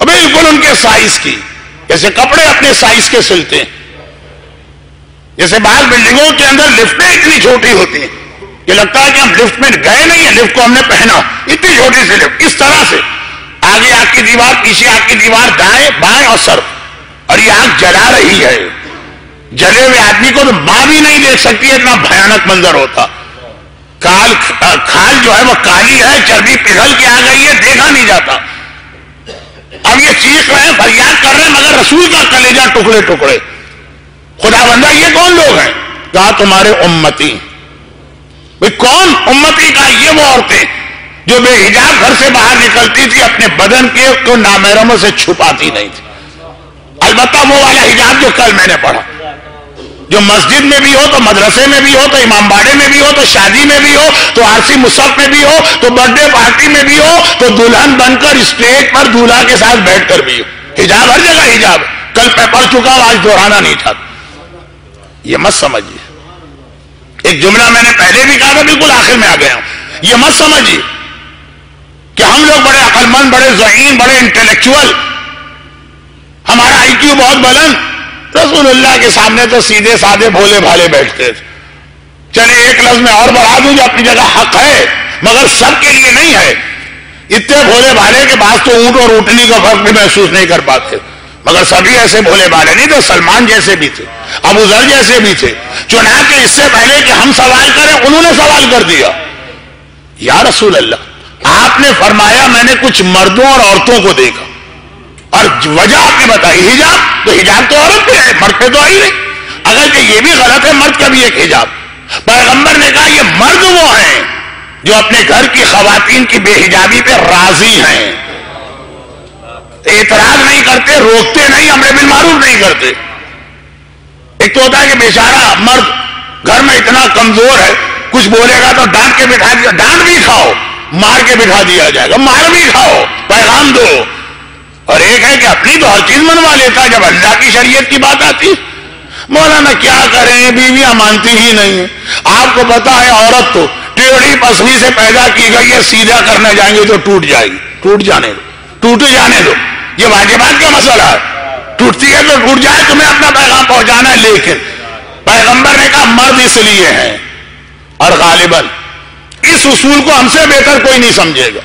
بالکل ان کے سائز کی، جیسے کپڑے اپنے سائز کے سلتے ہیں. جیسے بعض بلڈنگوں کے اندر لفٹیں اتنی چھوٹی ہوتی ہیں کہ لگتا ہے کہ ہم لفٹ میں گئے نہیں ہیں، لفٹ کو ہم نے پہنا. اتنی چھوٹی سی لفٹ، اس طرح سے آگے آگ کی دیوار، پیچھے آگ کی دیوار، دائیں بائیں اور سر. اور یہ آگ جلا رہی ہے. جلے ہوئے آدمی کو تو ماں بھی نہیں دیکھ سکتی، اتنا بھیانک منظر ہوتا. کھال جو ہے وہ کالی ہے، چربی پگھل کے آ گئی ہے، دیکھا نہیں جاتا. اب یہ چیخ رہے ہیں، فریاد کر رہے ہیں، مگر رسول کا کلیجہ ٹکڑے ٹکڑے. خدا بندہ یہ کون لوگ ہیں؟ کہا تمہارے امتی. بھئی کون امتی؟ کا یہ وہ عورتیں جو بے حجاب گھر سے باہر نکلتی تھی، اپنے بدن کے کو نامحرموں سے چھپاتی نہیں تھی. البتہ وہ والا حجاب جو کل میں نے پڑھا، جو مسجد میں بھی ہو تو مدرسے میں بھی ہو تو امام باڑے میں بھی ہو تو شادی میں بھی ہو تو عارسی مصحف میں بھی ہو تو برتھ ڈے پارٹی میں بھی ہو تو دلہن بن کر اسٹیج پر دولہا کے ساتھ بیٹھ کر بھی ہو. حجاب ہر جگہ حجاب. کل میں پڑھ چکا ہوں، آج دہرانا نہیں چاہتا. یہ مت سمجھیے. ایک جملہ میں نے پہلے بھی کہا تھا، بالکل آخر میں آ گیا ہوں. یہ مت سمجھیے کہ ہم لوگ بڑے عقل مند، بڑے ذہین، بڑے انٹلیکچوئل، ہمارا IQ بہت بلند. رسول اللہ کے سامنے تو سیدھے سادے بھولے بھالے بیٹھتے تھے. چلے ایک لفظ میں اور بڑھا دوں جو اپنی جگہ حق ہے مگر سب کے لیے نہیں ہے. اتنے بھولے بھالے کے بعد تو اونٹ اور اونٹنی کا فرق بھی محسوس نہیں کر پاتے، مگر سبھی ایسے بھولے بھالے نہیں تھے. سلمان جیسے بھی تھے، ابو ذر جیسے بھی تھے. چنانچہ اس سے پہلے کہ ہم سوال کریں انہوں نے سوال کر دیا. یا رسول اللہ، آپ نے فرمایا میں نے کچھ مردوں اور عورتوں کو دیکھا، اور وجہ آپ نے بتائی حجاب. تو حجاب تو عورت پہ ہے، مرد پہ تو آئی نہیں. اگر کہ یہ بھی غلط ہے، مرد کا بھی ایک حجاب. پیغمبر نے کہا یہ مرد وہ ہیں جو اپنے گھر کی خواتین کی بے حجابی پہ راضی ہیں، اعتراض نہیں کرتے، روکتے نہیں، امر بالمعروف نہیں کرتے. ایک تو ہوتا ہے کہ بیچارہ مرد گھر میں اتنا کمزور ہے، کچھ بولے گا تو ڈانٹ کے بٹھا دیا. ڈانٹ بھی کھاؤ، مار کے بٹھا دیا جائے گا، مار بھی کھاؤ، پیغام دو. اور ایک ہے کہ اپنی تو ہر چیز منوا لیتا ہے، جب اللہ کی شریعت کی بات آتی. مولانا کیا کریں، بیویاں مانتی ہی نہیں ہیں. آپ کو پتا ہے عورت تو ٹیڑھی پسلی سے پیدا کی گئی ہے، سیدھا کرنے جائیں گے تو ٹوٹ جائے گی. ٹوٹ جانے دو، ٹوٹ جانے دو، یہ واجبات کا مسئلہ ہے. ٹوٹتی ہے تو ٹوٹ جائے، تمہیں اپنا پیغام پہنچانا ہے. لیکن پیغمبر نے کہا مرد اس لیے ہیں، اور غالباً اس اصول کو ہم سے بہتر کوئی نہیں سمجھے گا،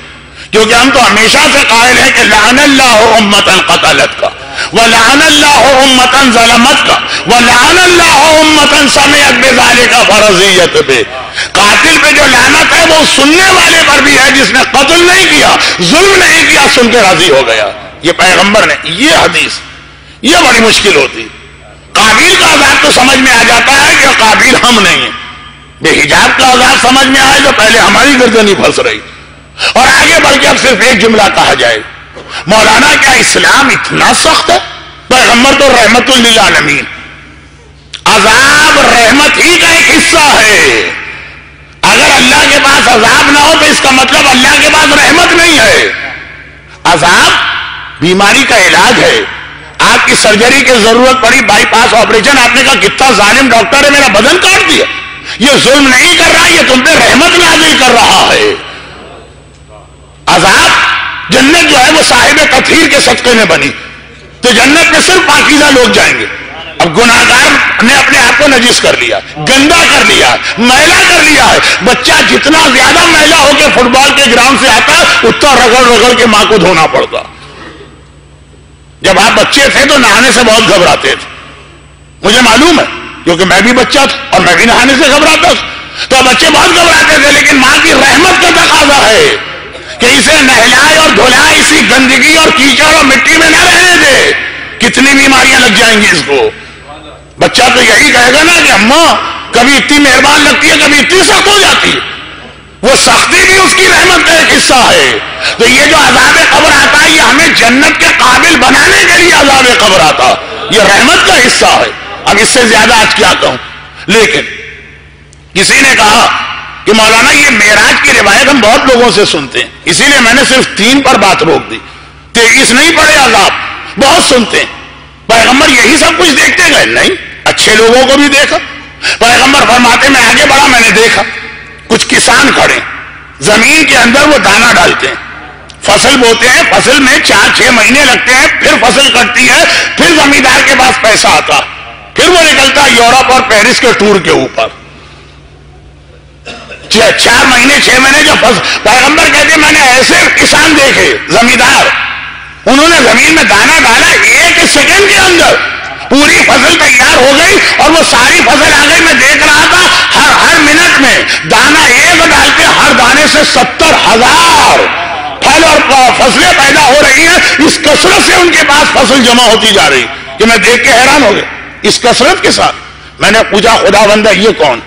کیونکہ ہم تو ہمیشہ سے قائل ہیں کہ لعن اللہ امتا قتلت کا، ولعن اللہ امتا ظلمت کا، ولعن اللہ امتا سمعت بذالک فرضیت پہ. قاتل پہ جو لعنت ہے وہ سننے والے پر بھی ہے، جس نے قتل نہیں کیا، ظلم نہیں کیا، سن کے راضی ہو گیا. یہ پیغمبر نے یہ حدیث، یہ بڑی مشکل ہوتی. قابیل کا عذاب تو سمجھ میں آ جاتا ہے کہ قابیل ہم نہیں ہیں. بے حجاب کا عذاب سمجھ میں آئے تو پہلے ہماری گردنی پھنس رہی. اور آگے بڑھ کے اب صرف ایک جملہ کہا جائے، مولانا کیا اسلام اتنا سخت ہے؟ پیغمبر تو رحمت للعالمین. عذاب رحمت ہی کا ایک حصہ ہے. اگر اللہ کے پاس عذاب نہ ہو تو اس کا مطلب اللہ کے پاس رحمت نہیں ہے. عذاب بیماری کا علاج ہے. آپ کی سرجری کی ضرورت پڑی، بائی پاس آپریشن، آپ نے کہا کتنا ظالم ڈاکٹر ہے، میرا بدن کاٹ دیا. یہ ظلم نہیں کر رہا، یہ تم پہ رحمت نازل کر رہا ہے. عذاب جنت جو ہے وہ صاحب تطہیر کے صدقے میں بنی، تو جنت میں صرف پاکیزہ لوگ جائیں گے. اب گناہگار نے اپنے آپ کو نجس کر لیا، گندا کر لیا، میلا کر لیا ہے. بچہ جتنا زیادہ میلا ہو کے فٹ بال کے گراؤنڈ سے آتا ہے اتنا رگڑ رگڑ کے ماں کو دھونا پڑتا. جب آپ بچے تھے تو نہانے سے بہت گھبراتے تھے، مجھے معلوم ہے کیونکہ میں بھی بچہ تھا اور میں بھی نہانے سے گھبراتا تھا. تو بچے بہت گھبراتے تھے، لیکن ماں کی رحمت کا تقاضا ہے کہ اسے نہلائے اور دھلائے، اسی گندگی اور کیچڑ اور مٹی میں نہ رہنے دے. کتنی بیماریاں لگ جائیں گی اس کو. بچہ تو یہی کہے گا نا کہ اماں کبھی اتنی مہربان لگتی ہے، کبھی اتنی سخت ہو جاتی ہے. وہ سختی بھی اس کی رحمت کا ایک حصہ ہے. تو یہ جو عذاب قبر آتا ہے یہ ہمیں جنت کے قابل بنانے کے لیے عذاب قبر آتا، یہ رحمت کا حصہ ہے. اب اس سے زیادہ آج کیا کہوں. لیکن کسی نے کہا کہ مولانا یہ معراج کی روایت ہم بہت لوگوں سے سنتے ہیں، اسی لیے میں نے صرف 3 پر بات روک دی. 23 نہیں پڑے عذاب، بہت سنتے ہیں. پیغمبر یہی سب کچھ دیکھتے گئے؟ نہیں، اچھے لوگوں کو بھی دیکھا. پیغمبر فرماتے میں آگے بڑھا، میں نے دیکھا کچھ کسان کھڑے، زمین کے اندر وہ دانہ ڈالتے ہیں، فصل بوتے ہیں، فصل میں 4-6 مہینے لگتے ہیں، پھر فصل کٹتی ہے، پھر زمیندار کے پاس پیسہ آتا، پھر وہ نکلتا یورپ اور پیرس کے ٹور کے اوپر. 4 مہینے 6 مہینے جو پیغمبر کہتے میں نے ایسے کسان دیکھے، زمیندار، انہوں نے زمین میں دانہ ڈالا، 1 سیکنڈ کے اندر پوری فصل تیار ہو گئی اور وہ ساری فصل آ گئی. میں دیکھ رہا تھا ہر منٹ میں دانہ 1 ڈالتے ہر دانے سے 70,000 پھل اور فصلیں پیدا ہو رہی ہیں. اس کثرت سے ان کے پاس فصل جمع ہوتی جا رہی کہ میں دیکھ کے حیران ہو گیا. اس کثرت کے ساتھ میں نے پوچھا خدا بندہ یہ کون؟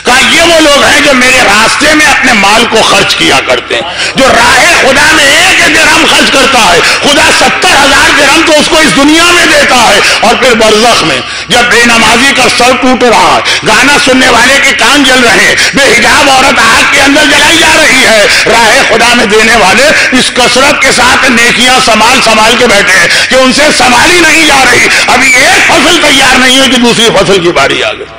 کہا یہ وہ لوگ ہیں جو میرے راستے میں اپنے مال کو خرچ کیا کرتے ہیں. جو راہ خدا میں 1 درہم خرچ کرتا ہے، خدا 70,000 درہم تو اس کو اس دنیا میں دیتا ہے. اور پھر برزخ میں جب بے نمازی کا سر ٹوٹ رہا ہے، گانا سننے والے کے کان جل رہے ہیں، بے حجاب عورت آگ کے اندر جلائی جا رہی ہے، راہ خدا میں دینے والے اس کثرت کے ساتھ نیکیاں سنبھال کے بیٹھے ہیں کہ ان سے سنبھالی نہیں جا رہی. ابھی 1 فصل تیار نہیں ہے کہ دوسری فصل کی باری آ گئی.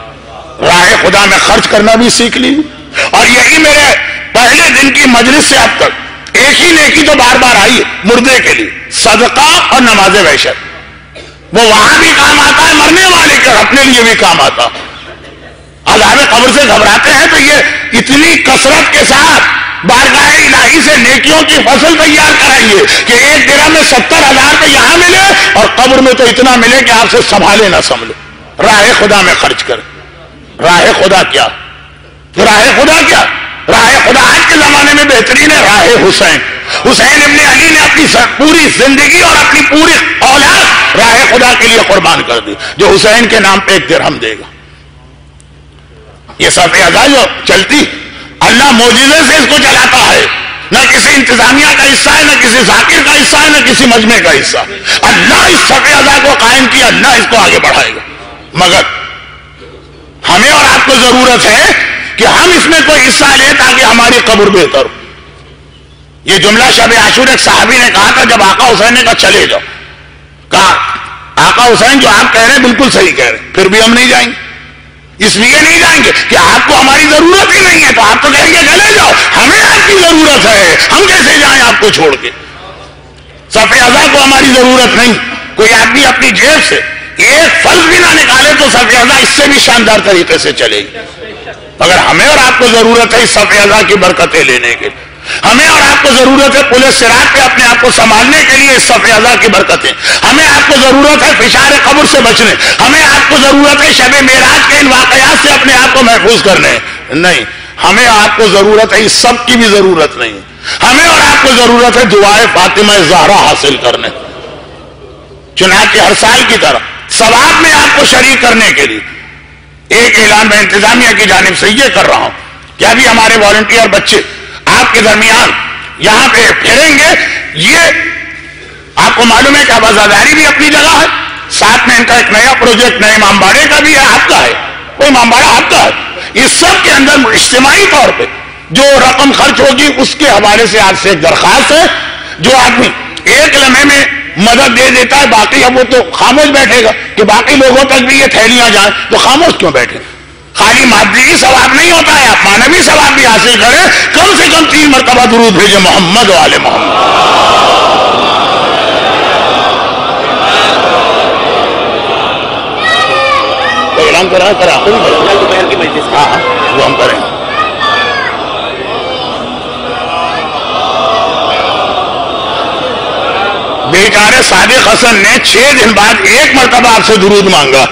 راہ خدا میں خرچ کرنا بھی سیکھ لی. اور یہی میرے پہلے دن کی مجلس سے اب تک ایک ہی نیکی تو بار بار آئی مردے کے لیے، صدقہ اور نماز وحشت. وہ وہاں بھی کام آتا ہے مرنے والے کے، اپنے لیے بھی کام آتا. عذاب قبر سے گھبراتے ہیں تو یہ اتنی کثرت کے ساتھ بارگاہ الہی سے نیکیوں کی فصل تیار کرائیے کہ ایک درہم میں 70,000 روپے یہاں ملے اور قبر میں تو اتنا ملے کہ آپ سے سنبھالے نہ سنبھلے. راہ خدا میں خرچ کریں. راہ خدا کیا؟ راہ خدا کیا؟ راہ خدا آج کے زمانے میں بہترین ہے راہ حسین. حسین ابن علی نے اپنی پوری زندگی اور اپنی پوری اولاد راہ خدا کے لیے قربان کر دی. جو حسین کے نام پہ 1 درہم دے گا. یہ صف اعضاء جو چلتی اللہ معجزے سے اس کو چلاتا ہے. نہ کسی انتظامیہ کا حصہ ہے، نہ کسی ذاکر کا حصہ ہے، نہ کسی مجمع کا حصہ. اللہ اس صف اعضاء کو قائم کیا، اللہ اس کو آگے بڑھائے گا. مگر ہمیں اور آپ کو ضرورت ہے کہ ہم اس میں کوئی حصہ لیں تاکہ ہماری قبر بہتر ہو. یہ جملہ شب عاشور ایک صحابی نے کہا تھا جب آقا حسین نے کہا چلے جاؤ. کہا آقا حسین جو آپ کہہ رہے ہیں بالکل صحیح کہہ رہے ہیں، پھر بھی ہم نہیں جائیں گے. اس لیے نہیں جائیں گے کہ آپ کو ہماری ضرورت ہی نہیں ہے، تو آپ تو کہیں گے چلے جاؤ، ہمیں آپ کی ضرورت ہے، ہم کیسے جائیں آپ کو چھوڑ کے. صف اعضاء کو ہماری ضرورت نہیں. کوئی آدمی اپنی جیب سے ایک فرض بھی نہ نکالے تو صف اعضاء اس سے بھی شاندار طریقے سے چلے گی. مگر ہمیں اور آپ کو ضرورت ہے اس صف اعضاء کی برکتیں لینے کے. ہمیں اور آپ کو ضرورت ہے پل صراط پہ اپنے آپ کو سنبھالنے کے لیے اس صف اعضاء کی برکتیں. ہمیں آپ کو ضرورت ہے فشار قبر سے بچنے. ہمیں آپ کو ضرورت ہے شب معراج کے ان واقعات سے اپنے آپ کو محفوظ کرنے. نہیں، ہمیں آپ کو ضرورت ہے اس سب کی بھی ضرورت نہیں. ہمیں اور آپ کو ضرورت ہے دعائے فاطمہ زہرا حاصل کرنے. چنانچہ ہر سال کی طرح ثواب میں آپ کو شریک کرنے کے لیے ایک اعلان میں انتظامیہ کی جانب سے یہ کر رہا ہوں کہ ابھی ہمارے والنٹیئر بچے آپ کے درمیان یہاں پہ پھیریں گے. یہ آپ کو معلوم ہے کہ آبازاداری بھی اپنی جگہ ہے، ساتھ میں ان کا ایک نیا پروجیکٹ نئے امام باڑے کا بھی ہے، آپ کا ہے، کوئی امام باڑہ آپ کا ہے. اس سب کے اندر اجتماعی طور پہ جو رقم خرچ ہوگی اس کے حوالے سے آپ سے ایک درخواست ہے. جو آدمی ایک لمحے میں مدد دے دیتا ہے، باقی اب وہ تو خاموش بیٹھے گا کہ باقی لوگوں تک بھی یہ تھیلیاں جائیں، تو خاموش کیوں بیٹھے؟ خالی مادی ثواب نہیں ہوتا ہے، آپ معنوی ثواب بھی حاصل کریں. کم سے کم 3 مرتبہ درود بھیجیں محمد و آل محمد. اعلان کرا ہاں وہ ہم کریں. بیچارے صادق حسن نے 6 دن بعد 1 مرتبہ آپ سے درود مانگا،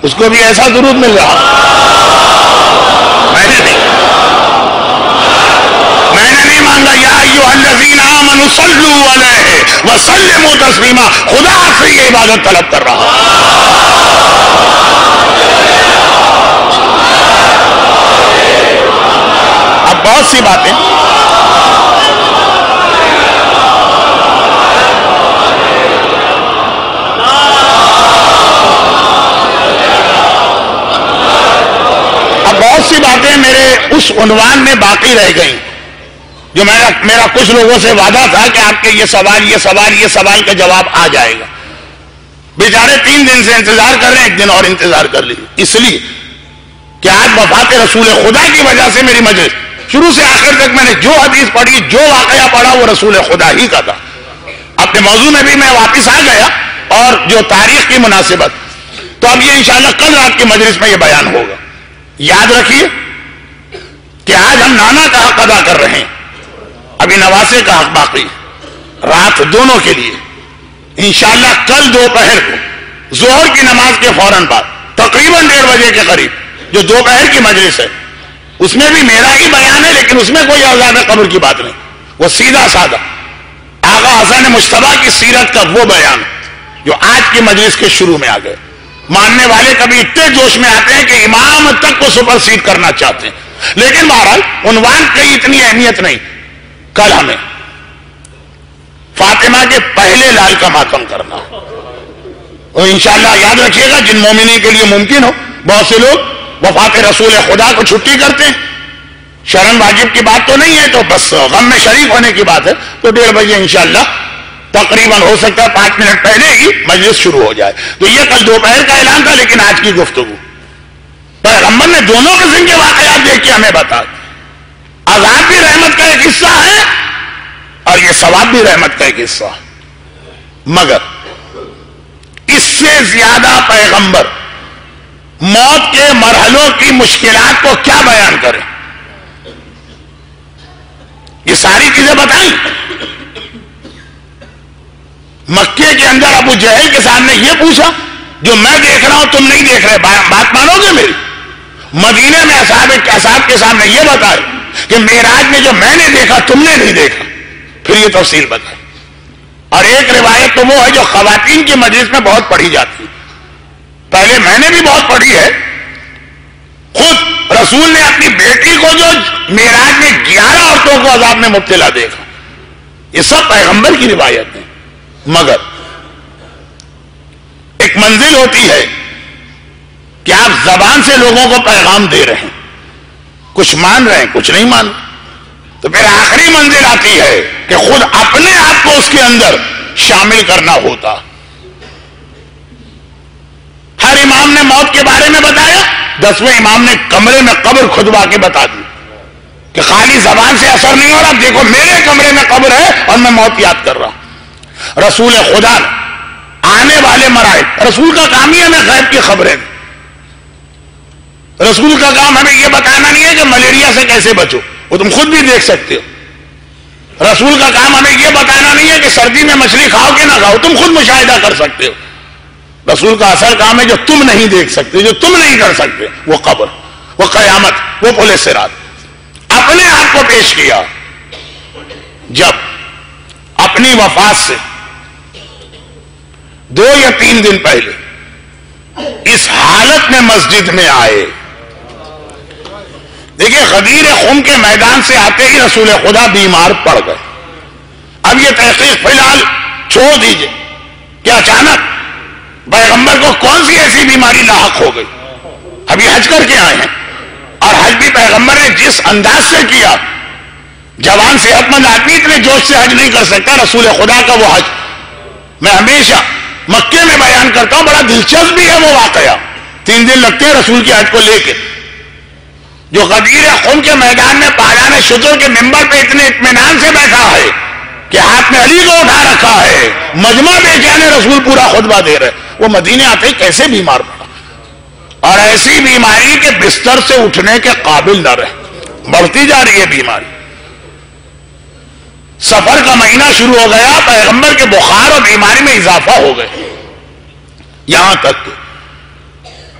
اس کو بھی ایسا درود مل رہا. میں نے نہیں مانگا. یا ایھا الذین آمنوا صلوا علیہ وسلموا تسلیما. خدا سے یہ عبادت طلب کر رہا. اب بہت سی باتیں میرے اس عنوان میں باقی رہ گئی جو میرا کچھ لوگوں سے وعدہ تھا کہ آپ کے یہ سوال کا جواب آ جائے گا. بیچارے 3 دن سے انتظار کر رہے ہیں، 1 دن اور انتظار کر لیجیے. اس لیے کہ آج وفات رسول خدا کی وجہ سے میری مجلس شروع سے آخر تک میں نے جو حدیث پڑھی، جو واقعہ پڑھا، وہ رسول خدا ہی کا تھا. اپنے موضوع میں بھی میں واپس آ گیا اور جو تاریخ کی مناسبت، تو اب یہ انشاءاللہ کل رات کی مجلس میں یہ بیان ہوگا. یاد رکھیے کہ آج ہم نانا کا حق ادا کر رہے ہیں، ابھی نواسے کا حق باقی. رات دونوں کے لیے انشاءاللہ کل دوپہر کو ظہر کی نماز کے فوراً بعد تقریباً 1:30 بجے کے قریب جو دوپہر کی مجلس ہے اس میں بھی میرا ہی بیان ہے، لیکن اس میں کوئی عذاب قبر کی بات نہیں. وہ سیدھا سادہ آقا حسن مجتبیٰ کی سیرت کا وہ بیان جو آج کی مجلس کے شروع میں آ گئے. ماننے والے کبھی اتنے جوش میں آتے ہیں کہ امام تک کو سپر سیڈ کرنا چاہتے ہیں، لیکن بہرحال عنوان کی اتنی اہمیت نہیں. کل ہمیں فاطمہ کے پہلے لال کا ماتم کرنا اور انشاءاللہ یاد رکھیے گا جن مومنین کے لیے ممکن ہو، بہت سے لوگ وفات رسول خدا کو چھٹی کرتے ہیں. شرن واجب کی بات تو نہیں ہے، تو بس غم میں شریک ہونے کی بات ہے. تو 1:30 بجے انشاءاللہ تقریباً ہو سکتا ہے 5 منٹ پہلے ہی مجلس شروع ہو جائے. تو یہ کل دوپہر کا اعلان تھا، لیکن آج کی گفتگو پیغمبر نے دونوں قسم کے واقعات دیکھ کے ہمیں بتا. عذاب بھی رحمت کا ایک حصہ ہے اور یہ ثواب بھی رحمت کا ایک حصہ ہے. مگر اس سے زیادہ پیغمبر موت کے مرحلوں کی مشکلات کو کیا بیان کریں؟ یہ ساری چیزیں بتائیں. مکے کے اندر ابو جہل کے سامنے یہ پوچھا جو میں دیکھ رہا ہوں تم نہیں دیکھ رہے، بات مانو گے میری؟ مدینے میں اصحاب کے سامنے یہ بتائے کہ معراج میں جو میں نے دیکھا تم نے نہیں دیکھا، پھر یہ تفصیل بتائے. اور ایک روایت تو وہ ہے جو خواتین کی مجلس میں بہت پڑھی جاتی ہے، پہلے میں نے بھی بہت پڑھی ہے. خود رسول نے اپنی بیٹی کو جو معراج میں 11 عورتوں کو عذاب میں مبتلا دیکھا. یہ سب پیغمبر کی روایت ہے. مگر ایک منزل ہوتی ہے کہ آپ زبان سے لوگوں کو پیغام دے رہے ہیں، کچھ مان رہے ہیں کچھ نہیں مان رہے، تو پھر آخری منزل آتی ہے کہ خود اپنے آپ کو اس کے اندر شامل کرنا ہوتا. ہر امام نے موت کے بارے میں بتایا، 10ویں امام نے کمرے میں قبر کھدوا کے بتا دی کہ خالی زبان سے اثر نہیں ہو رہا، دیکھو میرے کمرے میں قبر ہے اور میں موت یاد کر رہا ہوں. رسول خدا نے آنے والے مراحل، رسول کا کام ہی ہمیں غیب کی خبریں، رسول کا کام ہمیں یہ بتانا نہیں ہے کہ ملیریا سے کیسے بچو، وہ تم خود بھی دیکھ سکتے ہو. رسول کا کام ہمیں یہ بتانا نہیں ہے کہ سردی میں مچھلی کھاؤ کہ نہ کھاؤ، تم خود مشاہدہ کر سکتے ہو. رسول کا اصل کام ہے جو تم نہیں دیکھ سکتے، جو تم نہیں کر سکتے، وہ قبر، وہ قیامت، وہ پل صراط. اپنے آپ کو پیش کیا. جب اپنی وفات سے 2 یا 3 دن پہلے اس حالت میں مسجد میں آئے، دیکھیں غدیر خم کے میدان سے آتے ہی رسول خدا بیمار پڑ گئے. اب یہ تحقیق فی الحال چھوڑ دیجئے کہ اچانک پیغمبر کو کون سی ایسی بیماری لاحق ہو گئی. ابھی حج کر کے آئے ہیں، اور حج بھی پیغمبر نے جس انداز سے کیا، جوان صحت مند آدمی اتنے جوش سے حج نہیں کر سکتا. رسول خدا کا وہ حج میں ہمیشہ مکے میں بیان کرتا ہوں، بڑا دلچسپ بھی ہے وہ واقعہ. 3 دن لگتے ہیں رسول کی حج کو لے کے. جو غدیر خم کے میدان میں پالان شجر کے ممبر پہ اتنے اطمینان سے بیٹھا ہے کہ ہاتھ میں علی کو اٹھا رکھا ہے، مجمع بے جان رسول پورا خطبہ دے رہے، وہ مدینے آتے ہی کیسے بیمار پڑا، اور ایسی بیماری کے بستر سے اٹھنے کے قابل نہ رہے. بڑھتی جا رہی ہے بیماری. سفر کا مہینہ شروع ہو گیا، پیغمبر کے بخار اور بیماری میں اضافہ ہو گئے. یہاں تک کہ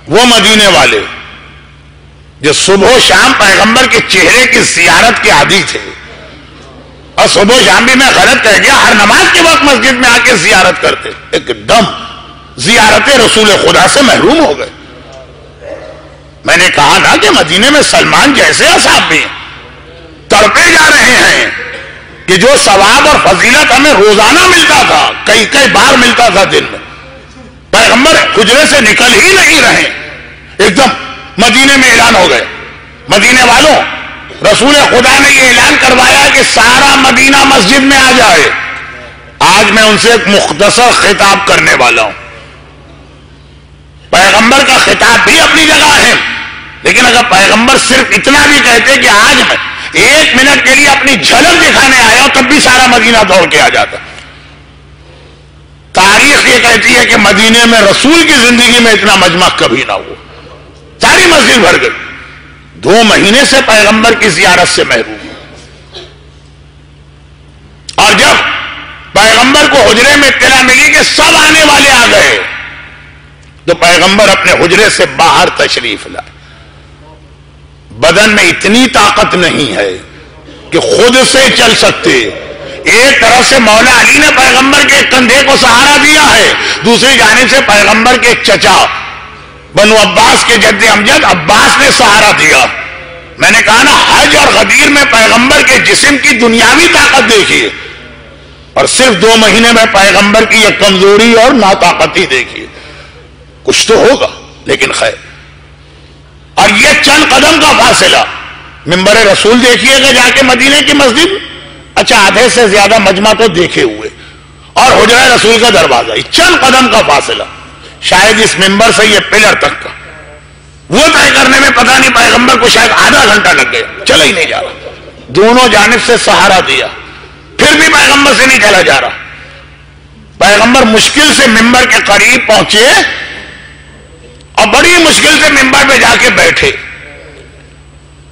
وہ مدینے والے جو صبح و شام پیغمبر کے چہرے کی زیارت کے عادی تھے، اور صبح و شام بھی میں غلط کہہ گیا، ہر نماز کے وقت مسجد میں آ کے زیارت کرتے، ایک دم زیارت رسول خدا سے محروم ہو گئے. میں نے کہا تھا کہ مدینے میں سلمان جیسے اصحاب بھی تڑپے جا رہے ہیں کہ جو ثواب اور فضیلت ہمیں روزانہ ملتا تھا، کئی بار ملتا تھا دن میں، پیغمبر حجرے سے نکل ہی نہیں رہے. ایک دم مدینے میں اعلان ہو گئے، مدینے والوں رسول خدا نے یہ اعلان کروایا کہ سارا مدینہ مسجد میں آ جائے. آج میں ان سے ایک مختصر خطاب کرنے والا ہوں. پیغمبر کا خطاب بھی اپنی جگہ ہے، لیکن اگر پیغمبر صرف اتنا بھی کہتے کہ آج میں 1 منٹ کے لیے اپنی جھلک دکھانے آیا ہوں، تب بھی سارا مدینہ دوڑ کے آ جاتا. تاریخ یہ کہتی ہے کہ مدینے میں رسول کی زندگی میں اتنا مجمع کبھی نہ ہوا، ساری مسجد بھر گئی. 2 مہینے سے پیغمبر کی زیارت سے محروم. اور جب پیغمبر کو حجرے میں اطلاع ملی کہ سب آنے والے آ گئے، تو پیغمبر اپنے حجرے سے باہر تشریف لائے. بدن میں اتنی طاقت نہیں ہے کہ خود سے چل سکتے. ایک طرف سے مولا علی نے پیغمبر کے کندھے کو سہارا دیا ہے، دوسری جانب سے پیغمبر کے چچا بنو عباس کے جد امجد عباس نے سہارا دیا. میں نے کہا نا، حج اور غدیر میں پیغمبر کے جسم کی دنیاوی طاقت دیکھیے، اور صرف 2 مہینے میں پیغمبر کی یہ کمزوری اور ناطاقتی دیکھیے. کچھ تو ہوگا، لیکن خیر. اور یہ چند قدم کا فاصلہ، منبر رسول دیکھیے گا جا کے مدینے کی مسجد، اچھا آدھے سے زیادہ مجمع تو دیکھے ہوئے، اور حجرہ رسول کا دروازہ، چند قدم کا فاصلہ، شاید اس منبر سے یہ پلر تک کا، وہ طے کرنے میں پتہ نہیں پیغمبر کو شاید آدھا گھنٹہ لگ گیا، چلا ہی نہیں جا رہا. دونوں جانب سے سہارا دیا، پھر بھی پیغمبر سے نہیں چلا جا رہا. پیغمبر مشکل سے منبر کے قریب پہنچے اور بڑی مشکل سے ممبر پہ جا کے بیٹھے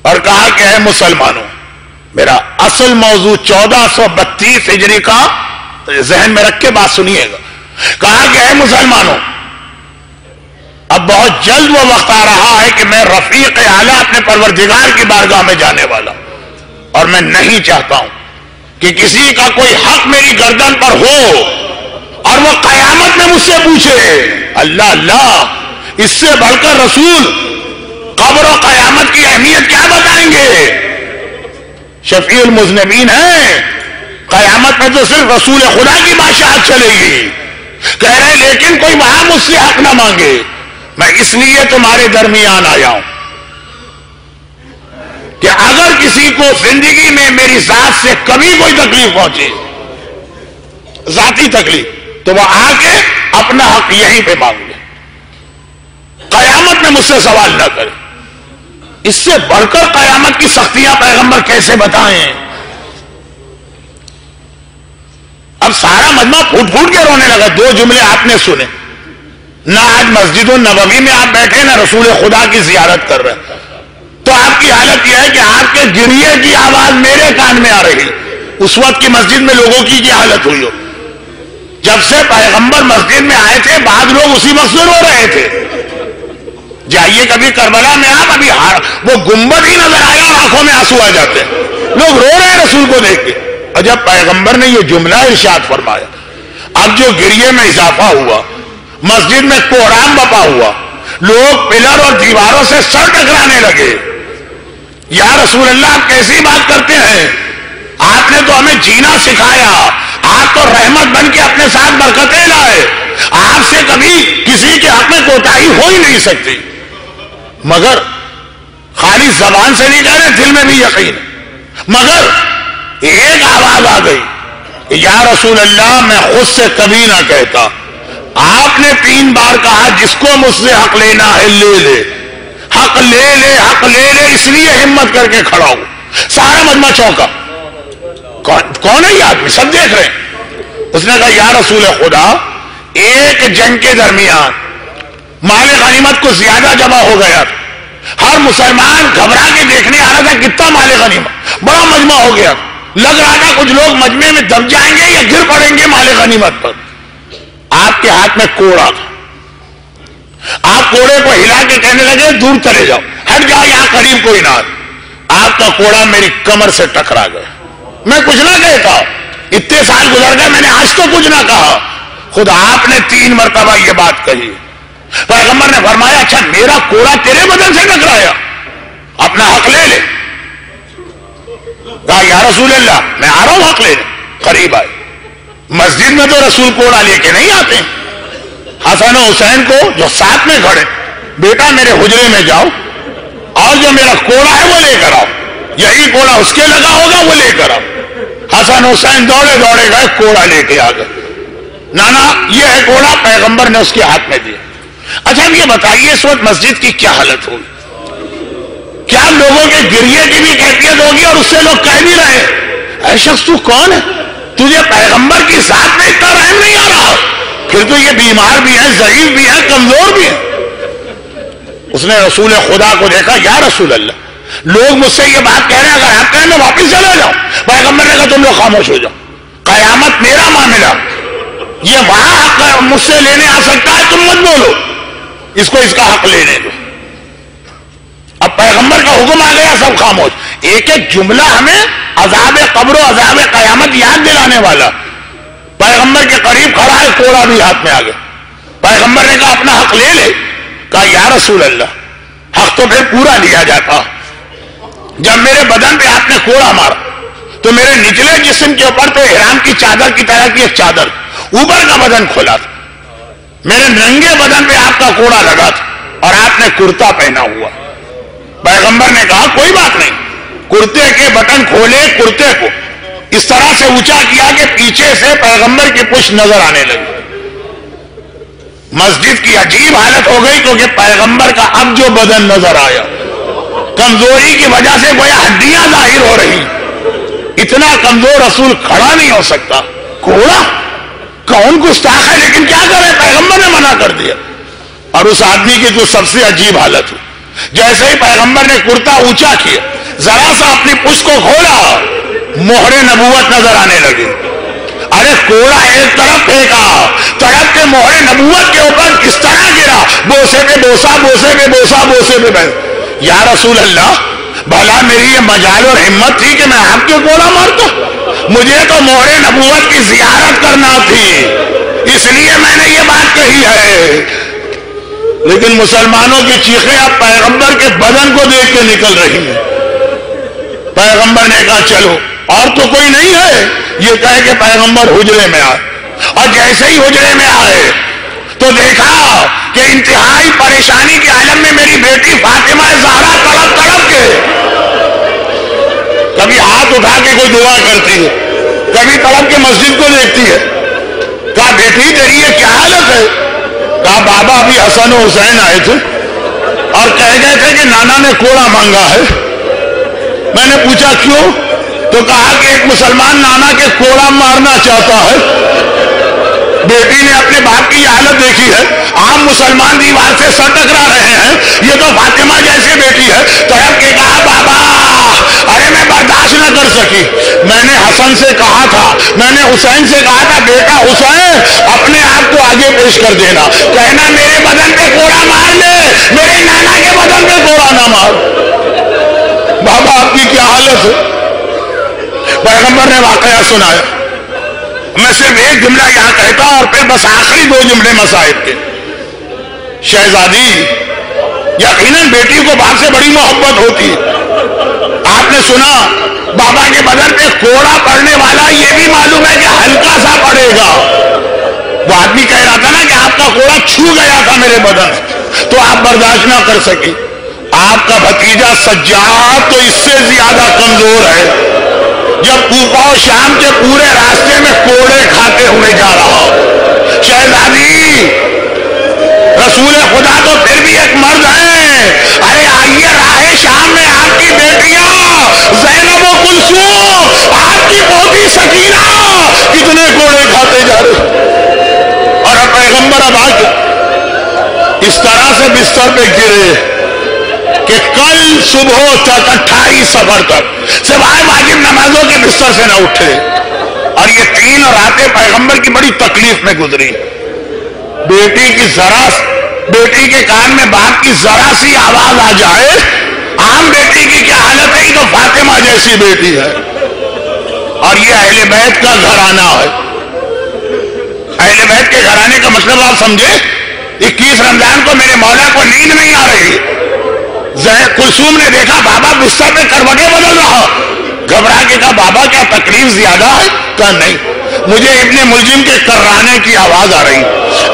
اور کہا کہ اے مسلمانوں، میرا اصل موضوع 1432 ہجری کا ذہن میں رکھ کے بات سنیے گا. کہا کہ اے مسلمانوں، اب بہت جلد وہ وقت آ رہا ہے کہ میں رفیق اعلیٰ اپنے پروردگار کی بارگاہ میں جانے والا ہوں، اور میں نہیں چاہتا ہوں کہ کسی کا کوئی حق میری گردن پر ہو اور وہ قیامت میں مجھ سے پوچھے. اللہ اللہ، اس سے بڑھ کر رسول قبر و قیامت کی اہمیت کیا بتائیں گے؟ شفیع المذنبین ہیں. قیامت میں تو صرف رسول خدا کی بادشاہت چلے گی. کہہ رہے لیکن کوئی وہاں مجھ سے حق نہ مانگے. میں اس لیے تمہارے درمیان آیا ہوں کہ اگر کسی کو زندگی میں میری ذات سے کبھی کوئی تکلیف پہنچے، ذاتی تکلیف، تو وہ آ کے اپنا حق یہیں پہ مانگ لے، قیامت میں مجھ سے سوال نہ کرے. اس سے بڑھ کر قیامت کی سختیاں پیغمبر کیسے بتائیں؟ اب سارا مجمع پھوٹ پھوٹ کے رونے لگا. 2 جملے آپ نے سنے. نہ آج مسجد النبوی میں آپ بیٹھے نہ رسول خدا کی زیارت کر رہے، تو آپ کی حالت یہ ہے کہ آپ کے گریے کی آواز میرے کان میں آ رہی. اس وقت کی مسجد میں لوگوں کی کیا حالت ہوئی ہو؟ جب سے پیغمبر مسجد میں آئے تھے بعض لوگ اسی وقت سے رو رہے تھے. جائیے کبھی کربلا میں آپ، ابھی وہ گنبد ہی نظر آیا اور آنکھوں میں آنسو آ جاتے ہیں. لوگ رو رہے ہیں رسول کو دیکھ کے. اور جب پیغمبر نے یہ جملہ ارشاد فرمایا، اب جو گریے میں اضافہ ہوا، مسجد میں کوہرام بپا ہوا، لوگ پلر اور دیواروں سے سر ٹکرانے لگے. یا رسول اللہ، آپ کیسی بات کرتے ہیں؟ آپ نے تو ہمیں جینا سکھایا، آپ تو رحمت بن کے اپنے ساتھ برکتیں لائے، آپ سے کبھی کسی کے حق میں کوتاہی ہو ہی نہیں سکتی. مگر خالی زبان سے نہیں کہہ رہے، دل میں بھی یقین ہے. مگر ایک آواز آ گئی کہ یا رسول اللہ، میں خود سے کبھی نہ کہتا. آپ نے 3 بار کہا جس کو مجھ سے حق لینا ہے لے لے، حق لے لے، حق لے لے. اس لیے ہمت کر کے کھڑا ہوں. سارا مجمع چونکا. کون ہے یہ آدمی؟ سب دیکھ رہے ہیں. اس نے کہا یا رسول خدا، ایک جنگ کے درمیان مال غنیمت کو زیادہ جمع ہو گیا تھا. ہر مسلمان گھبرا کے دیکھنے آ رہا تھا کتنا مال غنیمت. بڑا مجمع ہو گیا، لگ رہا تھا کچھ لوگ مجمع میں دب جائیں گے یا گر پڑیں گے مال غنیمت پر. آپ کے ہاتھ میں کوڑا تھا. آپ کوڑے کو ہلا کے کہنے لگے دور چلے جاؤ، ہٹ جاؤ، یہاں قریب کوئی نہ. آپ کا کوڑا میری کمر سے ٹکرا گیا. میں کچھ نہ کہتا، اتنے سال گزر گئے، میں نے آج تو کچھ نہ کہا. خود آپ نے 3 مرتبہ یہ بات کہی. پیغمبر نے فرمایا اچھا میرا کوڑا تیرے بدن سے ٹکرایا، اپنا حق لے لے. کہا یا رسول اللہ، میں آ رہا ہوں حق لے لے. قریب آئے. مسجد میں تو رسول کوڑا لے کے نہیں آتے. حسن و حسین کو جو ساتھ میں کھڑے، بیٹا میرے حجرے میں جاؤ اور جو میرا کوڑا ہے وہ لے کر آؤ. یہی کوڑا اس کے لگا ہوگا، وہ لے کر آؤ. حسن حسین دوڑے دوڑے گئے، کوڑا لے کے آ گئے. نانا یہ ہے کوڑا، پیغمبر نے اس کے ہاتھ میں دیا. اچھا اب یہ بتائیے اس وقت مسجد کی کیا حالت ہوگی؟ کیا لوگوں کے گریے کی بھی کیفیت ہوگی؟ اور اس سے لوگ کہہ بھی رہے اے شخص تو کون ہے؟ تجھے پیغمبر کی ذات میں اتنا رحم نہیں آ رہا؟ پھر تو یہ بیمار بھی ہے، ضعیف بھی ہے، کمزور بھی ہے. اس نے رسول خدا کو دیکھا. یا رسول اللہ، لوگ مجھ سے یہ بات کہہ رہے ہیں، اگر آپ کہیں میں واپس چلا جاؤں. پیغمبر نے کہا تم لوگ خاموش ہو جاؤ، قیامت میرا معاملہ، یہ وہاں حق مجھ سے لینے آ سکتا ہے، تم مت بولو، اس کو اس کا حق لینے دو. اب پیغمبر کا حکم آ گیا، سب خاموش. ایک ایک جملہ ہمیں عذاب قبر و عذاب قیامت یاد دلانے والا. پیغمبر کے قریب کھڑا ہے، کوڑا بھی ہاتھ میں آ گیا. پیغمبر نے کہا اپنا حق لے لے. کہا یا رسول اللہ، حق تو پھر پورا لیا جاتا. جب میرے بدن پہ آپ نے کوڑا مارا تو میرے نچلے جسم کے اوپر تو احرام کی چادر کی طرح کی ایک چادر، اوپر کا بدن کھولا تھا. میرے ننگے بدن پہ آپ کا کوڑا لگا تھا اور آپ نے کرتا پہنا ہوا. پیغمبر نے کہا کوئی بات نہیں. کرتے کے بٹن کھولے، کرتے کو اس طرح سے اونچا کیا کہ پیچھے سے پیغمبر کی پشت نظر آنے لگی. مسجد کی عجیب حالت ہو گئی کیونکہ پیغمبر کا اب جو بدن نظر آیا، کمزوری کی وجہ سے گویا ہڈیاں ظاہر ہو رہی. اتنا کمزور رسول کھڑا نہیں ہو سکتا. کوڑا کون گستاخ ہے، لیکن کیا کرے، پیغمبر نے منع کر دیا. اور اس آدمی کی تو سب سے عجیب حالت ہوئی، جیسے ہی پیغمبر نے کرتا اونچا کیا، ذرا سا اپنی پشت کو کھولا، مہر نبوت نظر آنے لگی۔ ارے کوڑا ایک طرف پھینکا، تڑپ کے مہر نبوت کے اوپر کس طرح گرا، بوسے پہ بوسا، بوسے پہ بوسا، بوسے پہ بوسا۔ یا رسول اللہ، بھلا میری یہ مجال اور ہمت تھی کہ میں آپ کے کوڑا مارتا؟ مجھے تو مہر نبوت کی زیارت کرنا تھی، اس لیے میں نے یہ بات کہی ہے۔ لیکن مسلمانوں کی چیخیں اب پیغمبر کے بدن کو دیکھ کے نکل رہی ہیں۔ پیغمبر نے کہا چلو، اور تو کوئی نہیں ہے، یہ کہہ کے پیغمبر حجرے میں آئے، اور جیسے ہی حجرے میں آئے تو دیکھا کہ انتہائی پریشانی کے عالم میں میری بیٹی فاطمہ زہرا تڑپ تڑپ کے کبھی ہاتھ اٹھا کے کوئی دعا کرتی ہے، کبھی تڑپ کے مسجد کو دیکھتی ہے۔ کہا بیٹی تیری یہ کیا حالت ہے؟ کہا بابا ابھی حسن و حسین آئے تھے اور کہہ گئے تھے کہ نانا نے کوڑا مانگا ہے۔ میں نے پوچھا کیوں؟ تو کہا کہ ایک مسلمان نانا کے کوڑا مارنا چاہتا ہے۔ بیٹی نے اپنے باپ کی حالت دیکھی ہے، عام مسلمان دیوار سے سر ٹکرا رہے ہیں، یہ تو فاطمہ جیسی بیٹی ہے، تڑپ کے کہا بابا ارے میں برداشت نہ کر سکی، میں نے حسن سے کہا تھا، میں نے حسین سے کہا تھا بیٹا حسین اپنے آپ کو آگے پیش کر دینا، کہنا میرے بدن پہ کوڑا مار لے، میرے نانا کے بدن پہ کوڑا نہ مار۔ بابا آپ کی کیا حالت ہے؟ پیغمبر نے واقعہ سنایا۔ میں صرف ایک جملہ یہاں کہتا ہوں اور پھر بس آخری دو جملے مصائب کے۔ شہزادی، یقیناً بیٹی کو باپ سے بڑی محبت ہوتی ہے۔ آپ نے سنا بابا کے بدن پہ کوڑا پڑنے والا، یہ بھی معلوم ہے کہ ہلکا سا پڑے گا۔ وہ آدمی کہہ رہا تھا نا کہ آپ کا کوڑا چھو گیا تھا میرے بدن، تو آپ برداشت نہ کر سکے۔ آپ کا بھتیجا سجاد تو اس سے زیادہ کمزور ہے، جب کوفہ و شام کے پورے راستے میں کوڑے کھاتے ہوئے جا رہا ہو۔ شہزادی، رسول خدا تو پھر بھی ایک مرد ہے، ارے آئیے راہ شام میں آپ کی بیٹیاں زینب و کلثوم، آپ کی پوتی سکینہ کتنے کوڑے کھاتے جا رہے، اور اب پیغمبر اب آ کے اس طرح سے بستر پہ گرے کہ کل صبح تک 28 صفر تک سوائے واجب نمازوں کے بستر سے نہ اٹھے، اور یہ 3 راتیں پیغمبر کی بڑی تکلیف میں گزری۔ بیٹی کے کان میں باپ کی ذرا سی آواز آ جائے، عام بیٹی کی کیا حالت ہے، یہ تو فاطمہ جیسی بیٹی ہے، اور یہ اہل بیت کا گھرانہ ہے۔ اہل بیت کے گھرانے کا مطلب آپ سمجھے، 21 رمضان کو میرے مولا کو نیند نہیں آ رہی، کلثوم نے دیکھا بابا بستر پہ کروٹیں بدل رہا، گھبرا کے کہا بابا کیا تکلیف زیادہ ہے؟ کہا نہیں، مجھے ابن ملجم کے کرانے کی آواز آ رہی،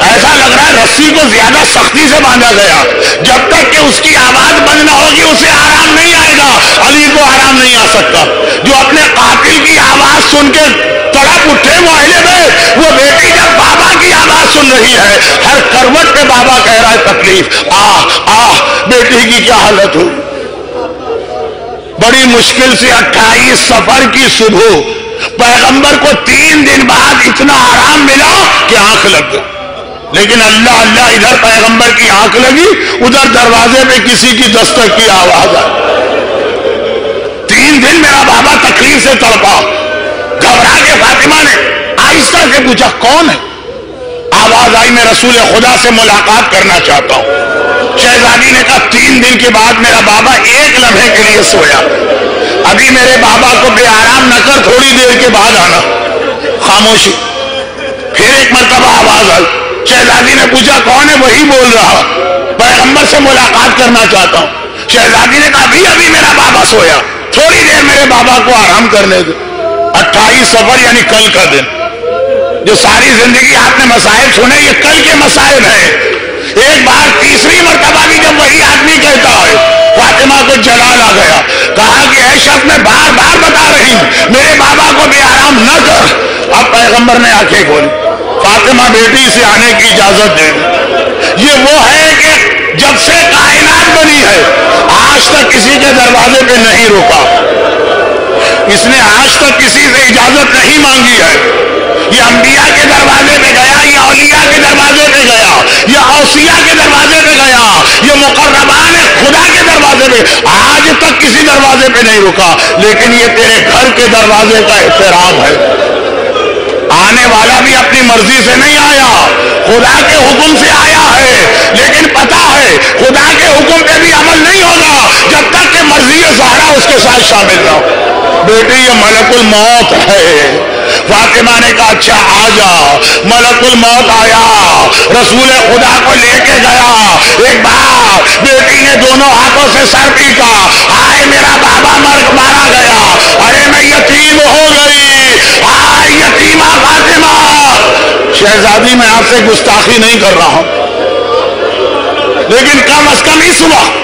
ایسا لگ رہا ہے رسی کو زیادہ سختی سے باندھا گیا، جب تک کہ اس کی آواز بند نہ ہوگی اسے آرام نہیں آئے گا، علی کو آرام نہیں آ سکتا۔ جو اپنے قاتل کی آواز سن کے تڑپ اٹھے وہ اہل بیت، وہ بیٹی جب بابا کی آواز سن رہی ہے، ہر کروٹ پہ بابا کہہ رہا ہے تکلیف، بیٹی کی کیا حالت ہو۔ بڑی مشکل سے 28 صفر کی صبح پیغمبر کو 3 دن بعد اتنا آرام ملا کہ آنکھ لگ گئی، لیکن اللہ اللہ ادھر پیغمبر کی آنکھ لگی، ادھر دروازے پہ کسی کی دستک کی آواز آئی۔ 3 دن میرا بابا تکلیف سے تڑپا، گھبرا کے فاطمہ نے آہستہ سے پوچھا کون ہے؟ آواز آئی میں رسول خدا سے ملاقات کرنا چاہتا ہوں۔ شہزادی نے کہا 3 دن کے بعد میرا بابا ایک لمحے کے لیے سویا، ابھی میرے بابا کو بے آرام نہ کر، تھوڑی دیر کے بعد آنا۔ خاموشی، پھر ایک مرتبہ آواز آئی، شہزادی نے پوچھا کون ہے؟ وہی بول رہا، پیغمبر سے ملاقات کرنا چاہتا ہوں۔ شہزادی نے کہا ابھی میرا بابا سویا، تھوڑی دیر میرے بابا کو آرام کرنے دے۔ 28 صفر یعنی کل کا دن، جو ساری زندگی آپ نے مسائل سنے یہ کل کے مسائل ہیں۔ ایک بار تیسری مرتبہ بھی جب وہی آدمی کہتا ہے، فاطمہ کو جلال آ گیا، کہا کہ اے شخص میں بار بار بتا رہی ہوں میرے بابا کو بے آرام نہ کر۔ اب پیغمبر نے آنکھیں کھولی، فاطمہ بیٹی سے آنے کی اجازت دے دی۔ یہ وہ ہے کہ جب سے کائنات بنی ہے آج تک کسی کے دروازے پہ نہیں روکا، اس نے آج تک کسی سے اجازت نہیں مانگی ہے، یہ انبیاء کے دروازے پہ گیا، یہ اولیاء کے دروازے پہ گیا، یہ اوصیاء کے دروازے پہ گیا، یہ مقربان خدا کے دروازے پہ، آج تک کسی دروازے پہ نہیں رکا، لیکن یہ تیرے گھر کے دروازے کا احترام ہے۔ آنے والا بھی اپنی مرضی سے نہیں آیا، خدا کے حکم سے آیا ہے، لیکن پتا ہے خدا کے حکم پہ بھی عمل نہیں ہوگا جب تک کہ مرضی زہرا اس کے ساتھ شامل نہ ہو۔ بیٹی یہ ملک الموت ہے۔ فاطمہ نے کہا اچھا آ جا۔ ملک الموت آیا، رسول خدا کو لے کے گیا۔ ایک بار بیٹی نے دونوں ہاتھوں سے سر پیٹا، ہائے میرا بابا مارا گیا، ارے میں یتیم ہو گئی، ہائے یتیمہ فاطمہ۔ شہزادی میں آپ سے گستاخی نہیں کر رہا ہوں، لیکن کم از کم اس وقت،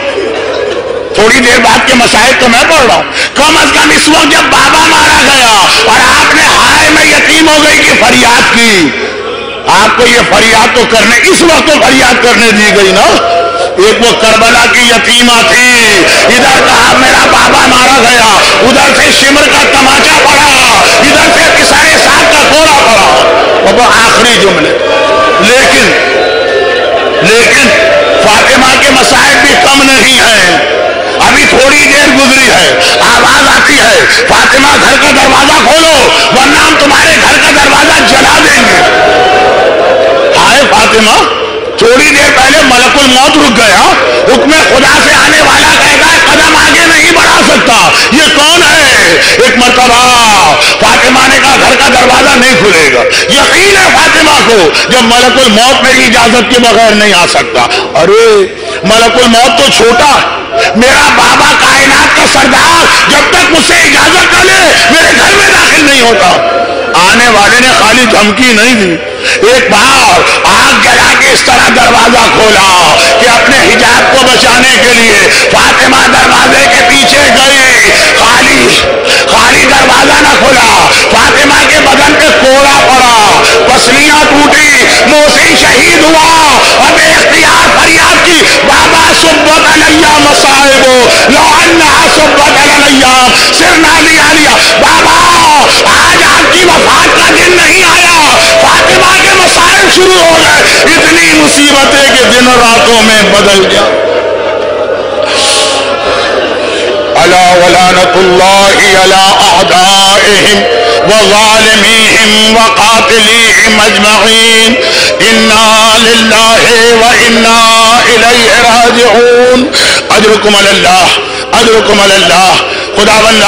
تھوڑی دیر بعد کے مسائل تو میں پڑھ رہا ہوں، کم از کم اس وقت جب بابا مارا گیا اور آپ نے ہائے میں یتیم ہو گئی کی فریاد کی، آپ کو یہ فریاد تو کرنے، اس وقت تو فریاد کرنے دی گئی نا۔ ایک وہ کربلا کی یتیمہ تھی، ادھر کہا میرا بابا مارا گیا، ادھر سے شمر کا تماچا پڑا، ادھر سے کسائے صاحب کا کوڑا پڑا، اور وہ آخری جملے۔ لیکن فاطمہ کے مسائل بھی کم نہیں ہیں۔ ابھی تھوڑی دیر گزری ہے، آواز آتی ہے فاطمہ گھر کا دروازہ کھولو ورنہ ہم تمہارے گھر کا دروازہ جلا دیں گے۔ ہائے فاطمہ، تھوڑی دیر پہلے ملک الموت رک گیا، حکم خدا سے آنے والا کہتا ہے قدم آگے نہیں بڑھا سکتا، یہ کون ہے؟ ایک مرتبہ فاطمہ نے کہا گھر کا دروازہ نہیں کھلے گا، یقین ہے فاطمہ کو جب ملک الموت میری اجازت کے بغیر نہیں آ سکتا۔ ارے ملک الموت تو چھوٹا، میرا بابا کائنات کا سردار جب تک مجھ سے اجازت نہ لے میرے گھر میں داخل نہیں ہوتا۔ آنے والے نے خالی دھمکی نہیں دی، ایک بار آگ جلا کے اس طرح دروازہ کھولا کہ اپنے حجاب کو بچانے کے لیے فاطمہ دروازے کے پیچھے گئی، خالی دروازہ نہ کھولا، فاطمہ کے بدن پہ کوڑا پڑا، پسلیاں ٹوٹی، موسی شہید ہوا اور بے اختیار فریاد کی بابا صبت علیہ مصائب لو انہا صبت علیہ سرنا لیا بابا آج آپ کی وفات کا دن نہیں آیا، فاطمہ کے مسائل شروع ہو گئے، اتنی مصیبتیں کہ دن راتوں میں بدل گیا۔ الا ولعنۃ اللہ علی اعدائہم وظالمیہم وقاتلیہم اجمعین، انا للہ وانا الیہ راجعون۔ اجرکم علی اللہ، اجرکم علی اللہ۔ خداوند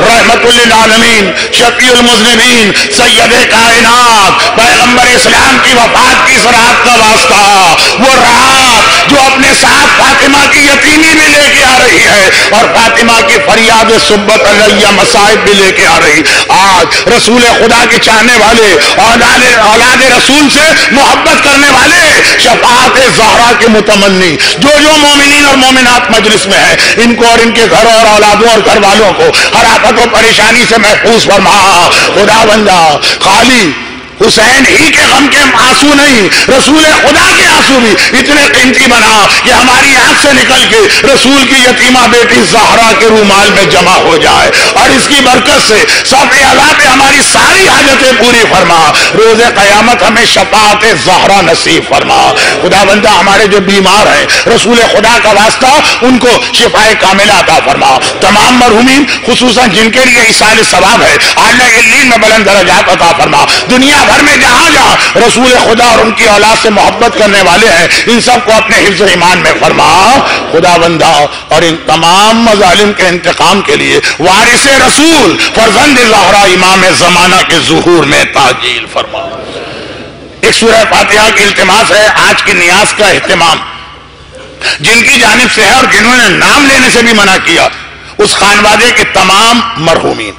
رحمت للعالمین، شفیع المذنبین، سید کائنات، پیغمبر اسلام کی وفات کی اس رات کا واسطہ، وہ رات جو اپنے ساتھ فاطمہ کی یتیمی بھی لے کے آ رہی ہے اور فاطمہ کی فریاد صبت علیہ مصائب بھی لے کے آ رہی۔ آج رسول خدا کے چاہنے والے، اولاد رسول سے محبت کرنے والے، شفاعت زہرا کے متمنی، جو مومنین اور مومنات مجلس میں ہیں، ان کو اور ان کے گھروں اور اولادوں اور گھر والوں کو ہر آفت و پریشانی سے محفوظ فرما۔ خداوندہ خالی حسین ہی کے غم کے آنسو نہیں، رسول خدا کے آنسو بھی اتنے قیمتی بنا کہ ہماری آنکھ سے نکل کے رسول کی یتیمہ بیٹی زہرا کے رومال میں جمع ہو جائے، اور اس کی برکت سے صف اعلیٰ پہ ہماری ساری حاجتیں پوری فرما، روز قیامت ہمیں شفاعت زہرا نصیب فرما۔ خداوندہ ہمارے جو بیمار ہیں رسول خدا کا واسطہ ان کو شفائے کاملہ عطا فرما۔ تمام مرحومین خصوصاً جن کے لیے ایصال ثواب ہے اعلیٰ علیین میں بلند درجات عطا فرما۔ دنیا بھر میں جہاں جہاں رسول خدا اور ان کی اولاد سے محبت کرنے والے ہیں ان سب کو اپنے حفظ ایمان میں فرما۔ خداوندہ اور ان تمام مظالم کے انتقام کے لیے وارث رسول فرزند زہرا امام زمانہ کے ظہور میں تاجیل فرما۔ ایک سورہ فاتحہ کی التماس ہے، آج کی نیاز کا اہتمام جن کی جانب سے ہے اور جنہوں نے نام لینے سے بھی منع کیا، اس خانوادے کے تمام مرحومین،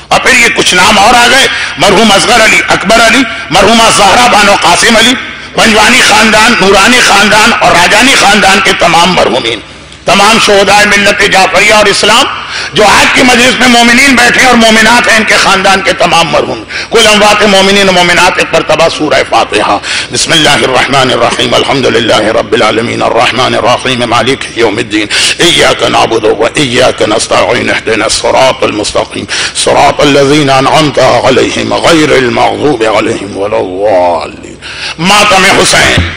اور پھر یہ کچھ نام اور آ گئے، مرحوم اصغر علی، اکبر علی، مرحومہ زہرا بانو قاسم علی، پنجوانی خاندان، نورانی خاندان اور راجانی خاندان کے تمام مرحومین، تمام شہدائے ملت جعفریہ اور اسلام جو آج کی مجلس میں مومنین بیٹھے اور مومنات ہیں ان کے خاندان کے تمام مرحوم کل اموات مومنین و مومنات ایک مرتبہ سورہ فاتحہ۔ بسم اللہ الرحمن الرحیم الحمدللہ رب العالمین الرحمن الرحیم مالک یوم الدین ایاک نعبد و ایاک نستعین اهدنا الصراط المستقیم صراط الذین انعمت علیہم غیر المغضوب علیہم ولا الضالین۔ ماتم حسین